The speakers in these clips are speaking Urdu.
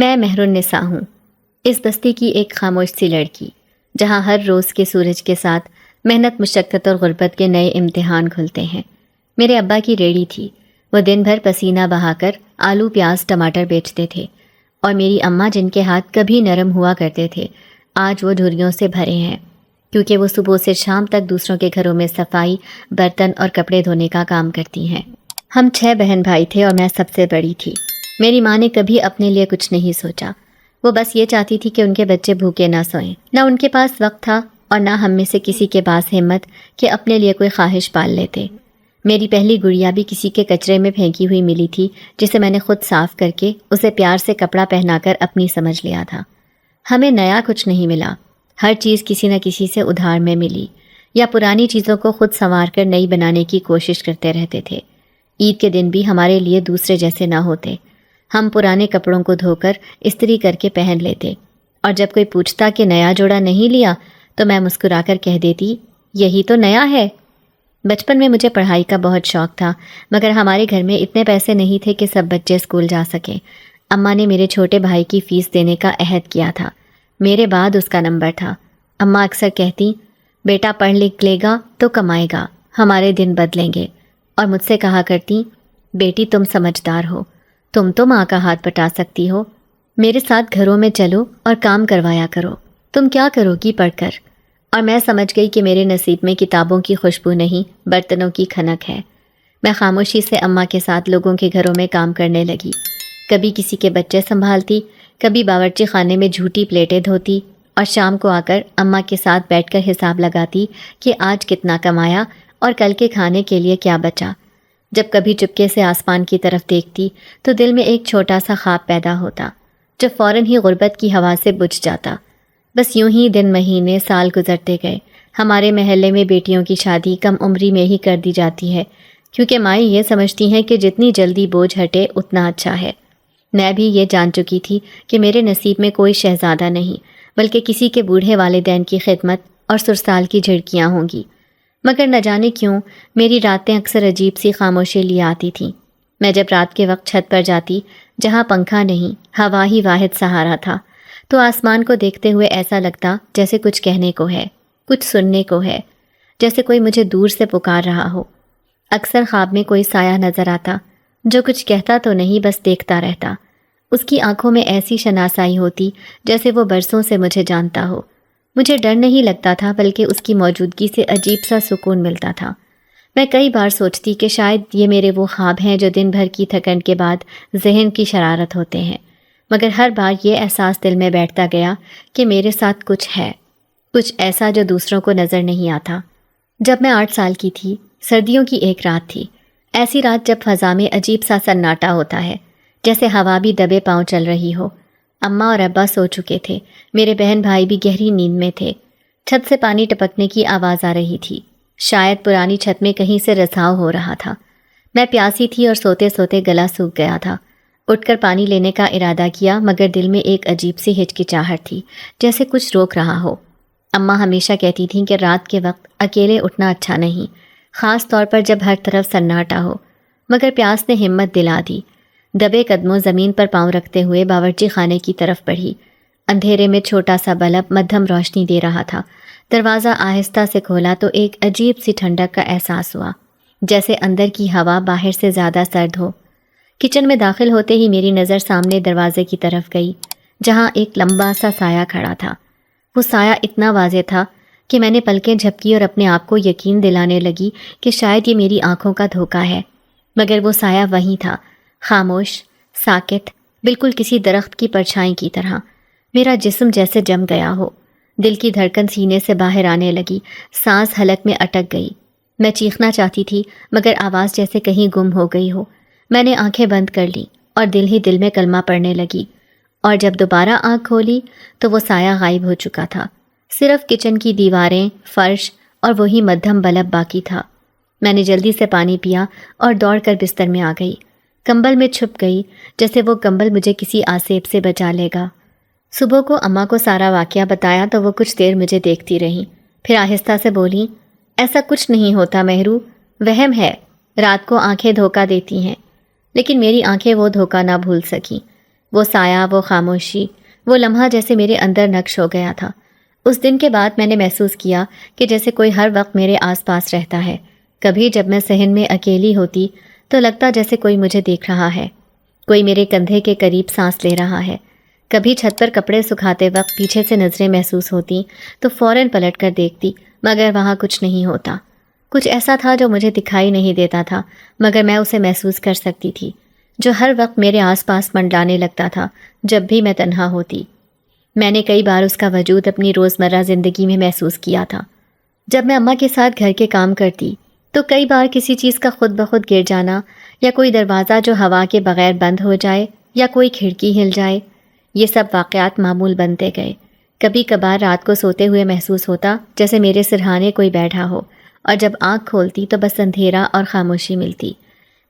میں مہر النساء ہوں، اس بستی کی ایک خاموش سی لڑکی، جہاں ہر روز کے سورج کے ساتھ محنت، مشقت اور غربت کے نئے امتحان کھلتے ہیں۔ میرے ابا کی ریڑھی تھی، وہ دن بھر پسینہ بہا کر آلو، پیاز، ٹماٹر بیچتے تھے، اور میری اماں جن کے ہاتھ کبھی نرم ہوا کرتے تھے، آج وہ جھریوں سے بھرے ہیں، کیونکہ وہ صبح سے شام تک دوسروں کے گھروں میں صفائی، برتن اور کپڑے دھونے کا کام کرتی ہیں۔ ہم 6 بہن بھائی تھے اور میں سب سے بڑی تھی۔ میری ماں نے کبھی اپنے لیے کچھ نہیں سوچا، وہ بس یہ چاہتی تھی کہ ان کے بچے بھوکے نہ سوئیں۔ نہ ان کے پاس وقت تھا اور نہ ہم میں سے کسی کے پاس ہمت کہ اپنے لیے کوئی خواہش پال لیتے۔ میری پہلی گڑیا بھی کسی کے کچرے میں پھینکی ہوئی ملی تھی، جسے میں نے خود صاف کر کے اسے پیار سے کپڑا پہنا کر اپنی سمجھ لیا تھا۔ ہمیں نیا کچھ نہیں ملا، ہر چیز کسی نہ کسی سے ادھار میں ملی، یا پرانی چیزوں کو خود سنوار کر نئی بنانے کی کوشش کرتے رہتے تھے۔ عید کے دن بھی ہمارے لیے دوسرے جیسے نہ ہوتے۔ ہم پرانے کپڑوں کو دھو کر استری کر کے پہن لیتے، اور جب کوئی پوچھتا کہ نیا جوڑا نہیں لیا تو میں مسکرا کر کہہ دیتی، یہی تو نیا ہے۔ بچپن میں مجھے پڑھائی کا بہت شوق تھا، مگر ہمارے گھر میں اتنے پیسے نہیں تھے کہ سب بچے اسکول جا سکیں۔ اماں نے میرے چھوٹے بھائی کی فیس دینے کا عہد کیا تھا، میرے بعد اس کا نمبر تھا۔ اماں اکثر کہتی، بیٹا پڑھ لکھ لے گا تو کمائے گا، ہمارے دن بدلیں گے، اور مجھ سے کہا کرتی، بیٹی تم سمجھدار ہو، تم تو ماں کا ہاتھ بٹا سکتی ہو، میرے ساتھ گھروں میں چلو اور کام کروایا کرو، تم کیا کرو گی پڑھ کر؟ اور میں سمجھ گئی کہ میرے نصیب میں کتابوں کی خوشبو نہیں، برتنوں کی کھنک ہے۔ میں خاموشی سے اماں کے ساتھ لوگوں کے گھروں میں کام کرنے لگی، کبھی کسی کے بچے سنبھالتی، کبھی باورچی خانے میں جھوٹی پلیٹیں دھوتی، اور شام کو آ کر اماں کے ساتھ بیٹھ کر حساب لگاتی کہ آج کتنا کمایا اور کل کے کھانے کے لیے کیا بچا۔ جب کبھی چپکے سے آسمان کی طرف دیکھتی تو دل میں ایک چھوٹا سا خواب پیدا ہوتا، جو فوراً ہی غربت کی ہوا سے بجھ جاتا۔ بس یوں ہی دن، مہینے، سال گزرتے گئے۔ ہمارے محلے میں بیٹیوں کی شادی کم عمری میں ہی کر دی جاتی ہے، کیونکہ مائیں یہ سمجھتی ہیں کہ جتنی جلدی بوجھ ہٹے اتنا اچھا ہے۔ میں بھی یہ جان چکی تھی کہ میرے نصیب میں کوئی شہزادہ نہیں، بلکہ کسی کے بوڑھے والدین کی خدمت اور سرسال کی جھڑکیاں ہوں گی۔ مگر نہ جانے کیوں میری راتیں اکثر عجیب سی خاموشی لیے آتی تھیں۔ میں جب رات کے وقت چھت پر جاتی، جہاں پنکھا نہیں، ہوا ہی واحد سہارا تھا، تو آسمان کو دیکھتے ہوئے ایسا لگتا جیسے کچھ کہنے کو ہے، کچھ سننے کو ہے، جیسے کوئی مجھے دور سے پکار رہا ہو۔ اکثر خواب میں کوئی سایہ نظر آتا، جو کچھ کہتا تو نہیں، بس دیکھتا رہتا۔ اس کی آنکھوں میں ایسی شناسائی ہوتی جیسے وہ برسوں سے مجھے جانتا ہو۔ مجھے ڈر نہیں لگتا تھا، بلکہ اس کی موجودگی سے عجیب سا سکون ملتا تھا۔ میں کئی بار سوچتی کہ شاید یہ میرے وہ خواب ہیں جو دن بھر کی تھکن کے بعد ذہن کی شرارت ہوتے ہیں، مگر ہر بار یہ احساس دل میں بیٹھتا گیا کہ میرے ساتھ کچھ ہے، کچھ ایسا جو دوسروں کو نظر نہیں آتا۔ جب میں 8 سال کی تھی، سردیوں کی ایک رات تھی، ایسی رات جب فضا میں عجیب سا سناٹا ہوتا ہے، جیسے ہوا بھی دبے پاؤں چل رہی ہو۔ اماں اور ابا سو چکے تھے، میرے بہن بھائی بھی گہری نیند میں تھے۔ چھت سے پانی ٹپکنے کی آواز آ رہی تھی، شاید پرانی چھت میں کہیں سے رساؤ ہو رہا تھا۔ میں پیاسی تھی اور سوتے سوتے گلا سوکھ گیا تھا۔ اٹھ کر پانی لینے کا ارادہ کیا، مگر دل میں ایک عجیب سی ہچکچاہٹ تھی، جیسے کچھ روک رہا ہو۔ اماں ہمیشہ کہتی تھیں کہ رات کے وقت اکیلے اٹھنا اچھا نہیں، خاص طور پر جب ہر طرف سناٹا ہو، مگر پیاس نے ہمت دلا دی۔ دبے قدموں زمین پر پاؤں رکھتے ہوئے باورچی خانے کی طرف بڑھی۔ اندھیرے میں چھوٹا سا بلب مدھم روشنی دے رہا تھا۔ دروازہ آہستہ سے کھولا تو ایک عجیب سی ٹھنڈک کا احساس ہوا، جیسے اندر کی ہوا باہر سے زیادہ سرد ہو۔ کچن میں داخل ہوتے ہی میری نظر سامنے دروازے کی طرف گئی، جہاں ایک لمبا سا سایہ کھڑا تھا۔ وہ سایہ اتنا واضح تھا کہ میں نے پلکیں جھپکی اور اپنے آپ کو یقین دلانے لگی کہ شاید یہ میری آنکھوں کا دھوکہ ہے، مگر وہ سایہ وہیں تھا، خاموش، ساکت، بالکل کسی درخت کی پرچھائی کی طرح۔ میرا جسم جیسے جم گیا ہو، دل کی دھڑکن سینے سے باہر آنے لگی، سانس حلق میں اٹک گئی۔ میں چیخنا چاہتی تھی، مگر آواز جیسے کہیں گم ہو گئی ہو۔ میں نے آنکھیں بند کر لی اور دل ہی دل میں کلمہ پڑھنے لگی، اور جب دوبارہ آنکھ کھولی تو وہ سایہ غائب ہو چکا تھا۔ صرف کچن کی دیواریں، فرش اور وہی مدھم بلب باقی تھا۔ میں نے جلدی سے پانی پیا اور دوڑ کر بستر میں آ گئی، کمبل میں چھپ گئی، جیسے وہ کمبل مجھے کسی آسیب سے بچا لے گا۔ صبح کو اماں کو سارا واقعہ بتایا تو وہ کچھ دیر مجھے دیکھتی رہیں، پھر آہستہ سے بولی، ایسا کچھ نہیں ہوتا مہرو، وہم ہے، رات کو آنکھیں دھوکہ دیتی ہیں۔ لیکن میری آنکھیں وہ دھوکہ نہ بھول سکیں۔ وہ سایہ، وہ خاموشی، وہ لمحہ جیسے میرے اندر نقش ہو گیا تھا۔ اس دن کے بعد میں نے محسوس کیا کہ جیسے کوئی ہر وقت میرے آس پاس رہتا ہے۔ کبھی جب میں صحن میں اکیلی ہوتی تو لگتا جیسے کوئی مجھے دیکھ رہا ہے، کوئی میرے کندھے کے قریب سانس لے رہا ہے۔ کبھی چھت پر کپڑے سکھاتے وقت پیچھے سے نظریں محسوس ہوتی تو فوراً پلٹ کر دیکھتی، مگر وہاں کچھ نہیں ہوتا۔ کچھ ایسا تھا جو مجھے دکھائی نہیں دیتا تھا، مگر میں اسے محسوس کر سکتی تھی، جو ہر وقت میرے آس پاس منڈلانے لگتا تھا جب بھی میں تنہا ہوتی۔ میں نے کئی بار اس کا وجود اپنی روزمرہ زندگی میں محسوس کیا تھا۔ جب میں اماں کے ساتھ گھر کے کام کرتی تو کئی بار کسی چیز کا خود بخود گر جانا، یا کوئی دروازہ جو ہوا کے بغیر بند ہو جائے، یا کوئی کھڑکی ہل جائے، یہ سب واقعات معمول بنتے گئے۔ کبھی کبھار رات کو سوتے ہوئے محسوس ہوتا جیسے میرے سرہانے کوئی بیٹھا ہو، اور جب آنکھ کھولتی تو بس اندھیرا اور خاموشی ملتی۔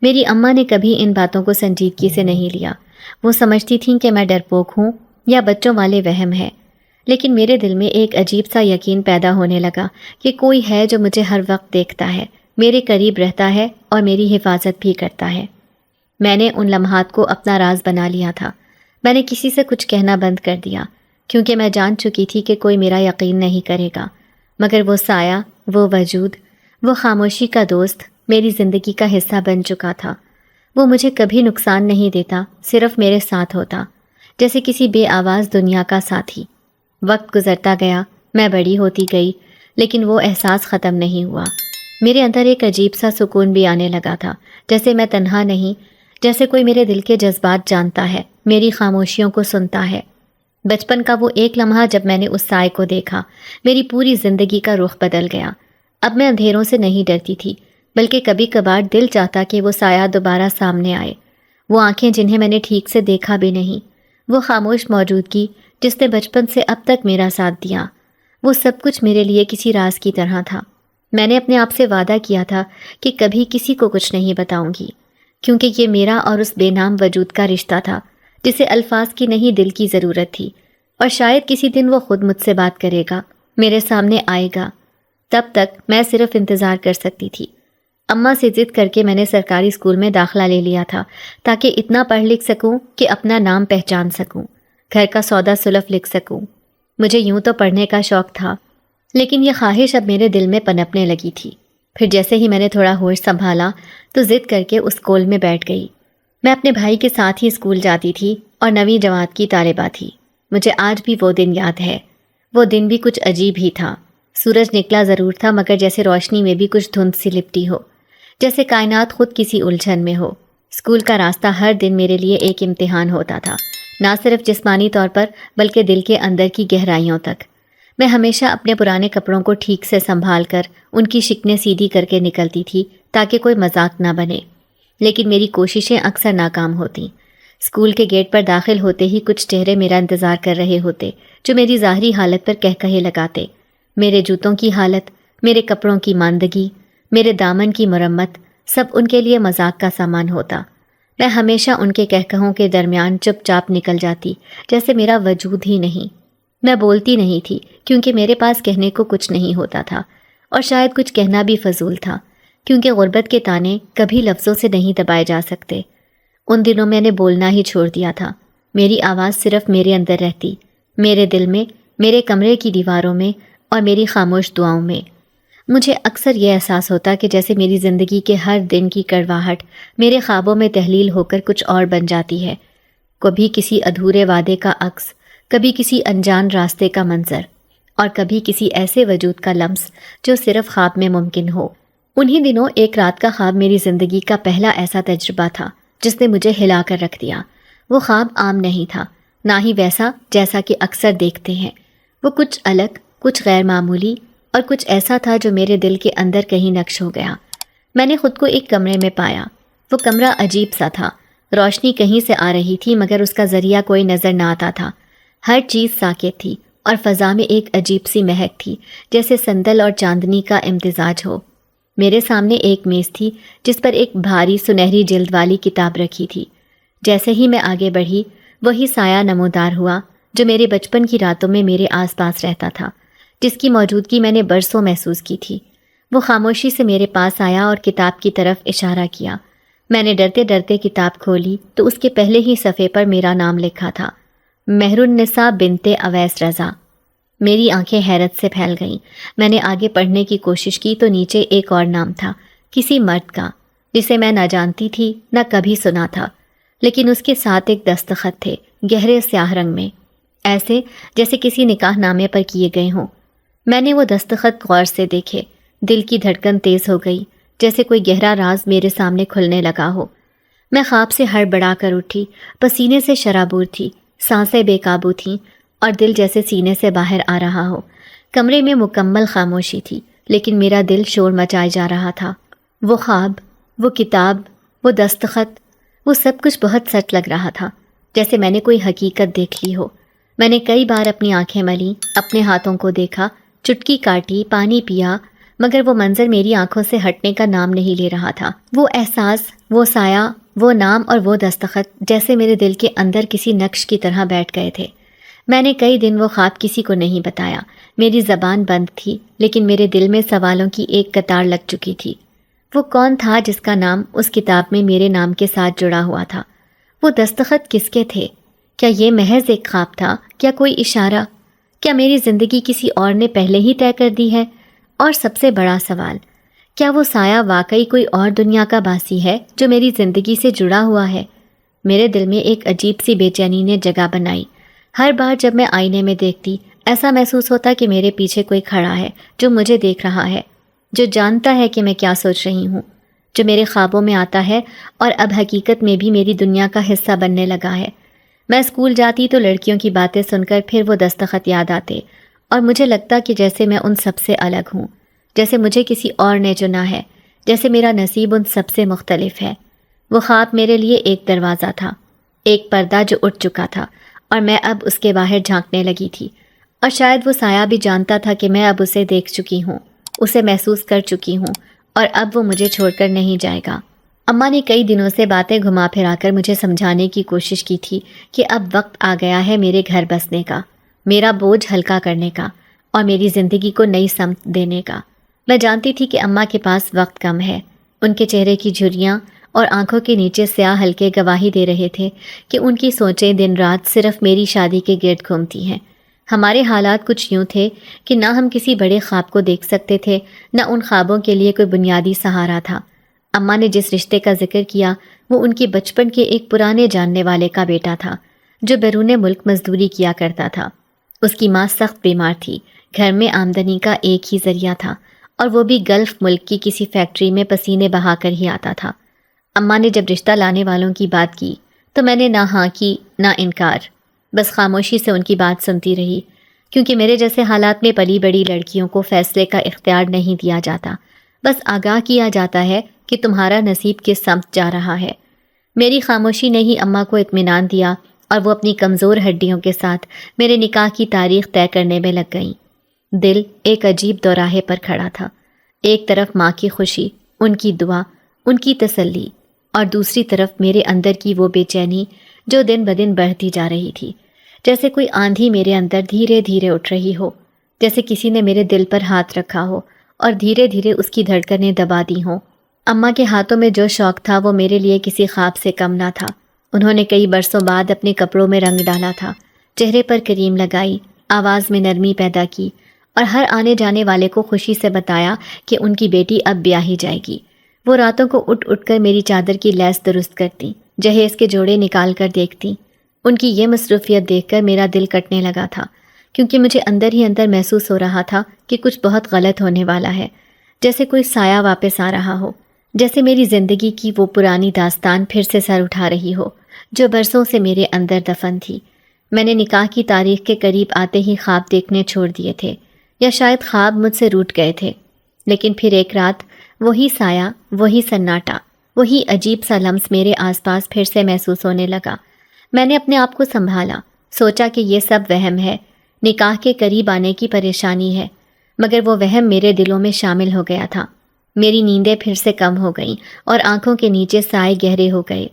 میری اماں نے کبھی ان باتوں کو سنجیدگی سے نہیں لیا۔ وہ سمجھتی تھیں کہ میں ڈرپوک ہوں یا بچوں والے وہم ہے، لیکن میرے دل میں ایک عجیب سا یقین پیدا ہونے لگا کہ کوئی ہے جو مجھے ہر وقت دیکھتا ہے، میرے قریب رہتا ہے اور میری حفاظت بھی کرتا ہے۔ میں نے ان لمحات کو اپنا راز بنا لیا تھا۔ میں نے کسی سے کچھ کہنا بند کر دیا، کیونکہ میں جان چکی تھی کہ کوئی میرا یقین نہیں کرے گا۔ مگر وہ سایہ، وہ وجود، وہ خاموشی کا دوست میری زندگی کا حصہ بن چکا تھا۔ وہ مجھے کبھی نقصان نہیں دیتا، صرف میرے ساتھ ہوتا، جیسے کسی بے آواز دنیا کا ساتھی۔ وقت گزرتا گیا، میں بڑی ہوتی گئی، لیکن وہ احساس ختم نہیں ہوا۔ میرے اندر ایک عجیب سا سکون بھی آنے لگا تھا، جیسے میں تنہا نہیں، جیسے کوئی میرے دل کے جذبات جانتا ہے، میری خاموشیوں کو سنتا ہے۔ بچپن کا وہ ایک لمحہ جب میں نے اس سائے کو دیکھا، میری پوری زندگی کا رخ بدل گیا۔ اب میں اندھیروں سے نہیں ڈرتی تھی، بلکہ کبھی کبھار دل چاہتا کہ وہ سایہ دوبارہ سامنے آئے۔ وہ آنکھیں جنہیں میں نے ٹھیک سے دیکھا بھی نہیں، وہ خاموش موجودگی جس نے بچپن سے اب تک میرا ساتھ دیا، وہ سب کچھ میرے لیے کسی راز کی طرح تھا۔ میں نے اپنے آپ سے وعدہ کیا تھا کہ کبھی کسی کو کچھ نہیں بتاؤں گی، کیونکہ یہ میرا اور اس بے نام وجود کا رشتہ تھا، جسے الفاظ کی نہیں دل کی ضرورت تھی۔ اور شاید کسی دن وہ خود مجھ سے بات کرے گا، میرے سامنے آئے گا۔ تب تک میں صرف انتظار کر سکتی تھی۔ اماں سے ضد کر کے میں نے سرکاری اسکول میں داخلہ لے لیا تھا، تاکہ اتنا پڑھ لکھ سکوں کہ اپنا نام پہچان سکوں، گھر کا سودا سلف لکھ سکوں۔ مجھے یوں تو پڑھنے کا شوق تھا، لیکن یہ خواہش اب میرے دل میں پنپنے لگی تھی۔ پھر جیسے ہی میں نے تھوڑا ہوش سنبھالا تو ضد کر کے اس اسکول میں بیٹھ گئی۔ میں اپنے بھائی کے ساتھ ہی اسکول جاتی تھی اور 9ویں جماعت کی طالبہ تھی۔ مجھے آج بھی وہ دن یاد ہے۔ وہ دن بھی کچھ عجیب ہی تھا۔ سورج نکلا ضرور تھا، مگر جیسے روشنی میں بھی کچھ دھند سی لپٹی ہو، جیسے کائنات خود کسی الجھن میں ہو۔ اسکول کا راستہ ہر دن میرے لیے ایک امتحان ہوتا تھا، نہ صرف جسمانی طور پر بلکہ دل کے اندر کی گہرائیوں تک۔ میں ہمیشہ اپنے پرانے کپڑوں کو ٹھیک سے سنبھال کر ان کی شکنیں سیدھی کر کے نکلتی تھی تاکہ کوئی مذاق نہ بنے، لیکن میری کوششیں اکثر ناکام ہوتیں۔ اسکول کے گیٹ پر داخل ہوتے ہی کچھ چہرے میرا انتظار کر رہے ہوتے، جو میری ظاہری حالت پر کہے لگاتے۔ میرے جوتوں کی حالت، میرے کپڑوں کی ماندگی، میرے دامن کی مرمت، سب ان کے لیے مذاق کا سامان ہوتا۔ میں ہمیشہ ان کے کہوں کے درمیان چپ چاپ نکل جاتی، جیسے میرا وجود ہی نہیں۔ میں بولتی نہیں تھی، کیونکہ میرے پاس کہنے کو کچھ نہیں ہوتا تھا، اور شاید کچھ کہنا بھی فضول تھا، کیونکہ غربت کے تانے کبھی لفظوں سے نہیں دبائے جا سکتے۔ ان دنوں میں نے بولنا ہی چھوڑ دیا تھا۔ میری آواز صرف میرے اندر رہتی، میرے دل میں، میرے کمرے کی دیواروں میں اور میری خاموش دعاؤں میں۔ مجھے اکثر یہ احساس ہوتا کہ جیسے میری زندگی کے ہر دن کی کڑواہٹ میرے خوابوں میں تحلیل ہو کر کچھ اور بن جاتی ہے، کبھی کسی ادھورے وعدے کا عکس، کبھی کسی انجان راستے کا منظر، اور کبھی کسی ایسے وجود کا لمس جو صرف خواب میں ممکن ہو۔ انہی دنوں ایک رات کا خواب میری زندگی کا پہلا ایسا تجربہ تھا جس نے مجھے ہلا کر رکھ دیا۔ وہ خواب عام نہیں تھا، نہ ہی ویسا جیسا کہ اکثر دیکھتے ہیں۔ وہ کچھ الگ، کچھ غیر معمولی، اور کچھ ایسا تھا جو میرے دل کے اندر کہیں نقش ہو گیا۔ میں نے خود کو ایک کمرے میں پایا۔ وہ کمرہ عجیب سا تھا، روشنی کہیں سے آ رہی تھی مگر اس کا ذریعہ کوئی نظر نہ آتا تھا۔ ہر چیز ساکت تھی اور فضا میں ایک عجیب سی مہک تھی، جیسے سندل اور چاندنی کا امتزاج ہو۔ میرے سامنے ایک میز تھی جس پر ایک بھاری سنہری جلد والی کتاب رکھی تھی۔ جیسے ہی میں آگے بڑھی، وہی سایہ نمودار ہوا جو میرے بچپن کی راتوں میں میرے آس پاس رہتا تھا، جس کی موجودگی میں نے برسوں محسوس کی تھی۔ وہ خاموشی سے میرے پاس آیا اور کتاب کی طرف اشارہ کیا۔ میں نے ڈرتے ڈرتے کتاب کھولی تو اس کے پہلے ہی صفحے پر میرا نام لکھا تھا، مہر النساء بنت اویس رضا۔ میری آنکھیں حیرت سے پھیل گئیں۔ میں نے آگے پڑھنے کی کوشش کی تو نیچے ایک اور نام تھا، کسی مرد کا جسے میں نہ جانتی تھی نہ کبھی سنا تھا، لیکن اس کے ساتھ ایک دستخط تھے، گہرے سیاہ رنگ میں، ایسے جیسے کسی نکاح نامے پر کیے گئے ہوں۔ میں نے وہ دستخط غور سے دیکھے، دل کی دھڑکن تیز ہو گئی، جیسے کوئی گہرا راز میرے سامنے کھلنے لگا ہو۔ میں خواب سے ہڑبڑا کر اٹھی، پسینے سے شرابور تھی، سانسیں بے قابو تھیں اور دل جیسے سینے سے باہر آ رہا ہو۔ کمرے میں مکمل خاموشی تھی، لیکن میرا دل شور مچائے جا رہا تھا۔ وہ خواب، وہ کتاب، وہ دستخط، وہ سب کچھ بہت سچ لگ رہا تھا، جیسے میں نے کوئی حقیقت دیکھ لی ہو۔ میں نے کئی بار اپنی آنکھیں ملیں، اپنے ہاتھوں کو دیکھا، چٹکی کاٹی، پانی پیا، مگر وہ منظر میری آنکھوں سے ہٹنے کا نام نہیں لے رہا تھا۔ وہ احساس، وہ سایہ، وہ نام اور وہ دستخط جیسے میرے دل کے اندر کسی نقش کی طرح بیٹھ گئے تھے۔ میں نے کئی دن وہ خواب کسی کو نہیں بتایا، میری زبان بند تھی، لیکن میرے دل میں سوالوں کی ایک قطار لگ چکی تھی۔ وہ کون تھا جس کا نام اس کتاب میں میرے نام کے ساتھ جڑا ہوا تھا؟ وہ دستخط کس کے تھے؟ کیا یہ محض ایک خواب تھا؟ کیا کوئی اشارہ؟ کیا میری زندگی کسی اور نے پہلے ہی طے کر دی ہے؟ اور سب سے بڑا سوال، کیا وہ سایہ واقعی کوئی اور دنیا کا باسی ہے جو میری زندگی سے جڑا ہوا ہے؟ میرے دل میں ایک عجیب سی بے چینی نے جگہ بنائی۔ ہر بار جب میں آئینے میں دیکھتی، ایسا محسوس ہوتا کہ میرے پیچھے کوئی کھڑا ہے جو مجھے دیکھ رہا ہے، جو جانتا ہے کہ میں کیا سوچ رہی ہوں، جو میرے خوابوں میں آتا ہے اور اب حقیقت میں بھی میری دنیا کا حصہ بننے لگا ہے۔ میں اسکول جاتی تو لڑکیوں کی باتیں سن کر پھر وہ دستخط یاد آتے اور مجھے لگتا کہ جیسے میں ان سب سے الگ ہوں، جیسے مجھے کسی اور نے چنا ہے، جیسے میرا نصیب ان سب سے مختلف ہے۔ وہ خواب میرے لیے ایک دروازہ تھا، ایک پردہ جو اٹھ چکا تھا اور میں اب اس کے باہر جھانکنے لگی تھی، اور شاید وہ سایہ بھی جانتا تھا کہ میں اب اسے دیکھ چکی ہوں، اسے محسوس کر چکی ہوں، اور اب وہ مجھے چھوڑ کر نہیں جائے گا۔ اماں نے کئی دنوں سے باتیں گھما پھرا کر مجھے سمجھانے کی کوشش کی تھی کہ اب وقت آ گیا ہے میرے گھر بسنے کا، میرا بوجھ ہلکا کرنے کا اور میری زندگی کو نئی سمت دینے کا۔ میں جانتی تھی کہ اماں کے پاس وقت کم ہے۔ ان کے چہرے کی جھریاں اور آنکھوں کے نیچے سیاہ حلقے گواہی دے رہے تھے کہ ان کی سوچیں دن رات صرف میری شادی کے گرد گھومتی ہیں۔ ہمارے حالات کچھ یوں تھے کہ نہ ہم کسی بڑے خواب کو دیکھ سکتے تھے، نہ ان خوابوں کے لیے کوئی بنیادی سہارا تھا۔ اماں نے جس رشتے کا ذکر کیا وہ ان کی بچپن کے ایک پرانے جاننے والے کا بیٹا تھا جو بیرون ملک مزدوری کیا کرتا تھا۔ اس کی ماں سخت بیمار تھی، گھر میں آمدنی کا ایک ہی ذریعہ تھا، اور وہ بھی گلف ملک کی کسی فیکٹری میں پسینے بہا کر ہی آتا تھا۔ اماں نے جب رشتہ لانے والوں کی بات کی تو میں نے نہ ہاں کی نہ انکار، بس خاموشی سے ان کی بات سنتی رہی، کیونکہ میرے جیسے حالات میں پلی بڑی لڑکیوں کو فیصلے کا اختیار نہیں دیا جاتا، بس آگاہ کیا جاتا ہے کہ تمہارا نصیب کس سمت جا رہا ہے۔ میری خاموشی نے ہی اماں کو اطمینان دیا اور وہ اپنی کمزور ہڈیوں کے ساتھ میرے نکاح کی تاریخ طے کرنے میں لگ گئیں۔ دل ایک عجیب دوراہے پر کھڑا تھا، ایک طرف ماں کی خوشی، ان کی دعا، ان کی تسلی، اور دوسری طرف میرے اندر کی وہ بے چینی جو دن بدن بڑھتی جا رہی تھی، جیسے کوئی آندھی میرے اندر دھیرے دھیرے اٹھ رہی ہو، جیسے کسی نے میرے دل پر ہاتھ رکھا ہو اور دھیرے دھیرے اس کی دھڑکنیں دبا دی ہوں۔ اماں کے ہاتھوں میں جو شوق تھا وہ میرے لیے کسی خواب سے کم نہ تھا۔ انہوں نے کئی برسوں بعد اپنے کپڑوں میں رنگ ڈالا تھا، چہرے پر کریم لگائی، آواز میں نرمی پیدا کی، اور ہر آنے جانے والے کو خوشی سے بتایا کہ ان کی بیٹی اب بیاہی جائے گی۔ وہ راتوں کو اٹھ اٹھ کر میری چادر کی لیس درست کرتی، جہیز کے جوڑے نکال کر دیکھتی۔ ان کی یہ مصروفیت دیکھ کر میرا دل کٹنے لگا تھا، کیونکہ مجھے اندر ہی اندر محسوس ہو رہا تھا کہ کچھ بہت غلط ہونے والا ہے، جیسے کوئی سایہ واپس آ رہا ہو، جیسے میری زندگی کی وہ پرانی داستان پھر سے سر اٹھا رہی ہو جو برسوں سے میرے اندر دفن تھی۔ میں نے نکاح کی تاریخ کے قریب آتے ہی خواب دیکھنے چھوڑ دیے تھے، یا شاید خواب مجھ سے روٹ گئے تھے، لیکن پھر ایک رات وہی سایہ، وہی سناٹا، وہی عجیب سا لمس میرے آس پاس پھر سے محسوس ہونے لگا۔ میں نے اپنے آپ کو سنبھالا، سوچا کہ یہ سب وہم ہے، نکاح کے قریب آنے کی پریشانی ہے، مگر وہ وہم میرے دلوں میں شامل ہو گیا تھا۔ میری نیندیں پھر سے کم ہو گئیں اور آنکھوں کے نیچے سائے گہرے ہو گئے۔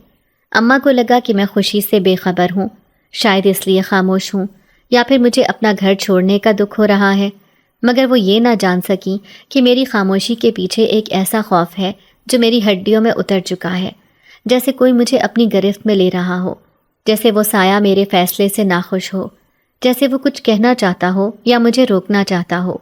اماں کو لگا کہ میں خوشی سے بے خبر ہوں، شاید اس لیے خاموش ہوں، یا پھر مجھے اپنا گھر چھوڑنے کا دکھ ہو رہا ہے، مگر وہ یہ نہ جان سکیں کہ میری خاموشی کے پیچھے ایک ایسا خوف ہے جو میری ہڈیوں میں اتر چکا ہے۔ جیسے کوئی مجھے اپنی گرفت میں لے رہا ہو، جیسے وہ سایہ میرے فیصلے سے ناخوش ہو، جیسے وہ کچھ کہنا چاہتا ہو یا مجھے روکنا چاہتا ہو۔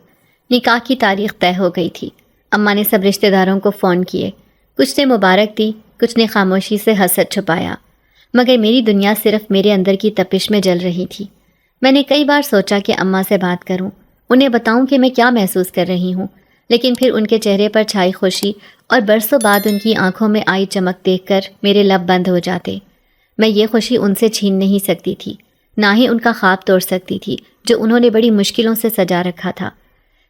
نکاح کی تاریخ طے ہو گئی تھی۔ اماں نے سب رشتہ داروں کو فون کیے، کچھ نے مبارک دی، کچھ نے خاموشی سے حسد چھپایا، مگر میری دنیا صرف میرے اندر کی تپش میں جل رہی تھی۔ میں نے کئی بار سوچا کہ اماں سے بات کروں، انہیں بتاؤں کہ میں کیا محسوس کر رہی ہوں، لیکن پھر ان کے چہرے پر چھائی خوشی اور برسوں بعد ان کی آنکھوں میں آئی چمک دیکھ کر میرے لب بند ہو جاتے۔ میں یہ خوشی ان سے چھین نہیں سکتی تھی، نہ ہی ان کا خواب توڑ سکتی تھی جو انہوں نے بڑی مشکلوں سے سجا رکھا تھا۔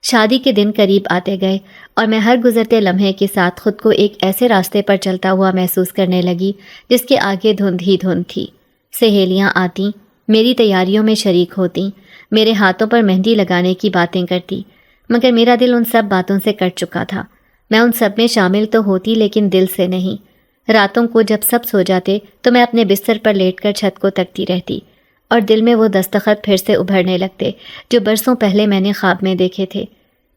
شادی کے دن قریب آتے گئے اور میں ہر گزرتے لمحے کے ساتھ خود کو ایک ایسے راستے پر چلتا ہوا محسوس کرنے لگی جس کے آگے دھند ہی دھند تھی۔ سہیلیاں آتیں، میری تیاریوں میں شریک ہوتیں، میرے ہاتھوں پر مہندی لگانے کی باتیں کرتی، مگر میرا دل ان سب باتوں سے کٹ چکا تھا۔ میں ان سب میں شامل تو ہوتی لیکن دل سے نہیں۔ راتوں کو جب سب سو جاتے تو میں اپنے بستر پر لیٹ کر چھت کو تکتی رہتی اور دل میں وہ دستخط پھر سے ابھرنے لگتے جو برسوں پہلے میں نے خواب میں دیکھے تھے۔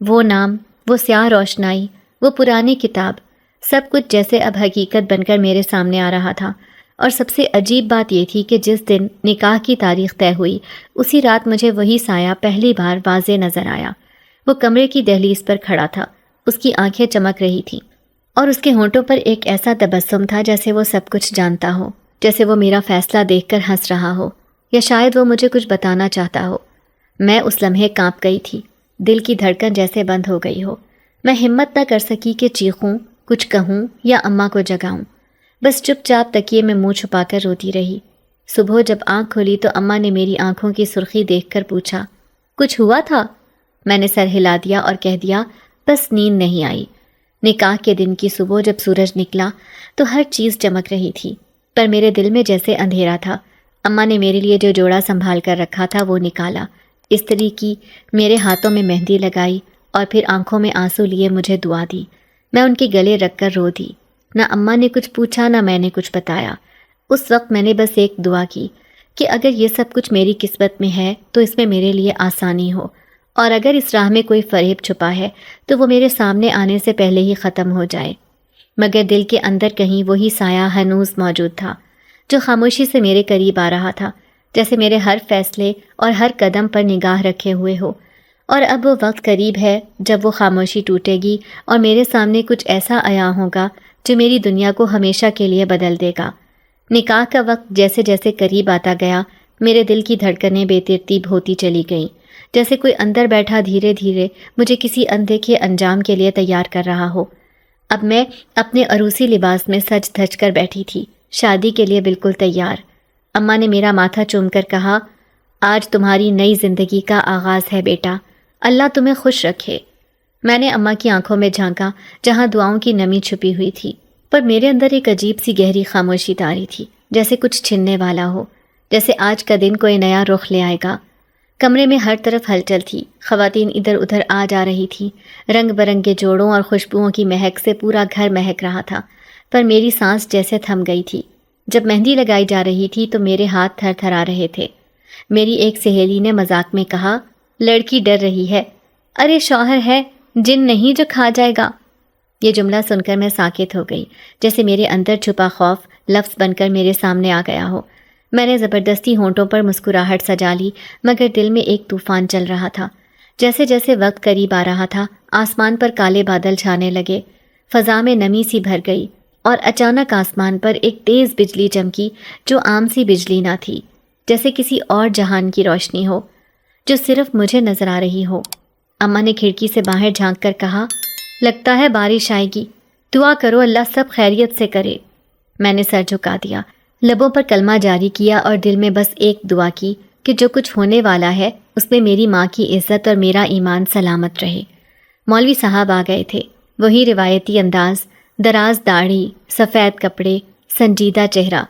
وہ نام، وہ سیاہ روشنائی، وہ پرانی کتاب، سب کچھ جیسے اب حقیقت بن کر میرے سامنے آ رہا تھا۔ اور سب سے عجیب بات یہ تھی کہ جس دن نکاح کی تاریخ طے ہوئی اسی رات مجھے وہی سایہ پہلی بار واضح نظر آیا۔ وہ کمرے کی دہلیز پر کھڑا تھا، اس کی آنکھیں چمک رہی تھیں اور اس کے ہونٹوں پر ایک ایسا تبسم تھا جیسے وہ سب کچھ جانتا ہو، جیسے وہ میرا فیصلہ دیکھ کر ہنس رہا ہو، یا شاید وہ مجھے کچھ بتانا چاہتا ہو۔ میں اس لمحے کانپ گئی تھی، دل کی دھڑکن جیسے بند ہو گئی ہو۔ میں ہمت نہ کر سکی کہ چیخوں، کچھ کہوں یا اماں کو جگاؤں، بس چپ چاپ تکیے میں منہ چھپا کر روتی رہی۔ صبح جب آنکھ کھلی تو اماں نے میری آنکھوں کی سرخی دیکھ کر پوچھا، کچھ ہوا تھا؟ میں نے سر ہلا دیا اور کہہ دیا، بس نیند نہیں آئی۔ نکاح کے دن کی صبح جب سورج نکلا تو ہر چیز چمک رہی تھی، پر میرے دل میں جیسے اندھیرا تھا۔ اماں نے میرے لیے جو جوڑا سنبھال کر رکھا تھا وہ نکالا، استری کی، میرے ہاتھوں میں مہندی لگائی اور پھر آنکھوں میں آنسو لیے مجھے دعا دی۔ میں ان کے گلے رکھ کر رو دی۔ نہ اماں نے کچھ پوچھا نہ میں نے کچھ بتایا۔ اس وقت میں نے بس ایک دعا کی کہ اگر یہ سب کچھ میری قسمت میں ہے تو اس میں میرے لیے آسانی ہو، اور اگر اس راہ میں کوئی فریب چھپا ہے تو وہ میرے سامنے آنے سے پہلے ہی ختم ہو جائے۔ مگر دل کے اندر کہیں وہی سایہ ہنوز موجود تھا جو خاموشی سے میرے قریب آ رہا تھا، جیسے میرے ہر فیصلے اور ہر قدم پر نگاہ رکھے ہوئے ہو۔ اور اب وہ وقت قریب ہے جب وہ خاموشی ٹوٹے گی اور میرے سامنے کچھ ایسا عیاں ہوگا جو میری دنیا کو ہمیشہ کے لیے بدل دے گا۔ نکاح کا وقت جیسے جیسے قریب آتا گیا میرے دل کی دھڑکنیں بے ترتیب ہوتی چلی گئیں، جیسے کوئی اندر بیٹھا دھیرے دھیرے مجھے کسی اندیکھے انجام کے لیے تیار کر رہا ہو۔ اب میں اپنے عروسی لباس میں سج دھج کر بیٹھی تھی، شادی کے لیے بالکل تیار۔ اماں نے میرا ماتھا چوم کر کہا، آج تمہاری نئی زندگی کا آغاز ہے بیٹا، اللہ تمہیں خوش رکھے۔ میں نے اماں کی آنکھوں میں جھانکا جہاں دعاؤں کی نمی چھپی ہوئی تھی، پر میرے اندر ایک عجیب سی گہری خاموشی تاری تھی، جیسے کچھ چھننے والا ہو، جیسے آج کا دن کوئی نیا رخ لے آئے گا۔ کمرے میں ہر طرف ہلچل تھی، خواتین ادھر ادھر آ جا رہی تھیں، رنگ برنگے جوڑوں اور خوشبوؤں کی مہک سے پورا گھر مہک رہا تھا، پر میری سانس جیسے تھم گئی تھی۔ جب مہندی لگائی جا رہی تھی تو میرے ہاتھ تھر تھرا رہے تھے۔ میری ایک سہیلی نے مذاق میں کہا، لڑکی ڈر رہی ہے، ارے شوہر ہے، جن نہیں جو کھا جائے گا۔ یہ جملہ سن کر میں ساکت ہو گئی، جیسے میرے اندر چھپا خوف لفظ بن کر میرے سامنے آ گیا ہو۔ میں نے زبردستی ہونٹوں پر مسکراہٹ سجا لی، مگر دل میں ایک طوفان چل رہا تھا۔ جیسے جیسے وقت قریب آ رہا تھا آسمان پر کالے بادل چھانے لگے، فضا میں نمی سی بھر گئی اور اچانک آسمان پر ایک تیز بجلی چمکی جو عام سی بجلی نہ تھی، جیسے کسی اور جہان کی روشنی ہو جو صرف مجھے نظر آ رہی ہو۔ اماں نے کھڑکی سے باہر جھانک کر کہا، لگتا ہے بارش آئے گی، دعا کرو اللہ سب خیریت سے کرے۔ میں نے سر جھکا دیا، لبوں پر کلمہ جاری کیا اور دل میں بس ایک دعا کی کہ جو کچھ ہونے والا ہے اس میں میری ماں کی عزت اور میرا ایمان سلامت رہے۔ مولوی صاحب آ گئے تھے، وہی روایتی انداز، دراز داڑھی، سفید کپڑے، سنجیدہ چہرہ۔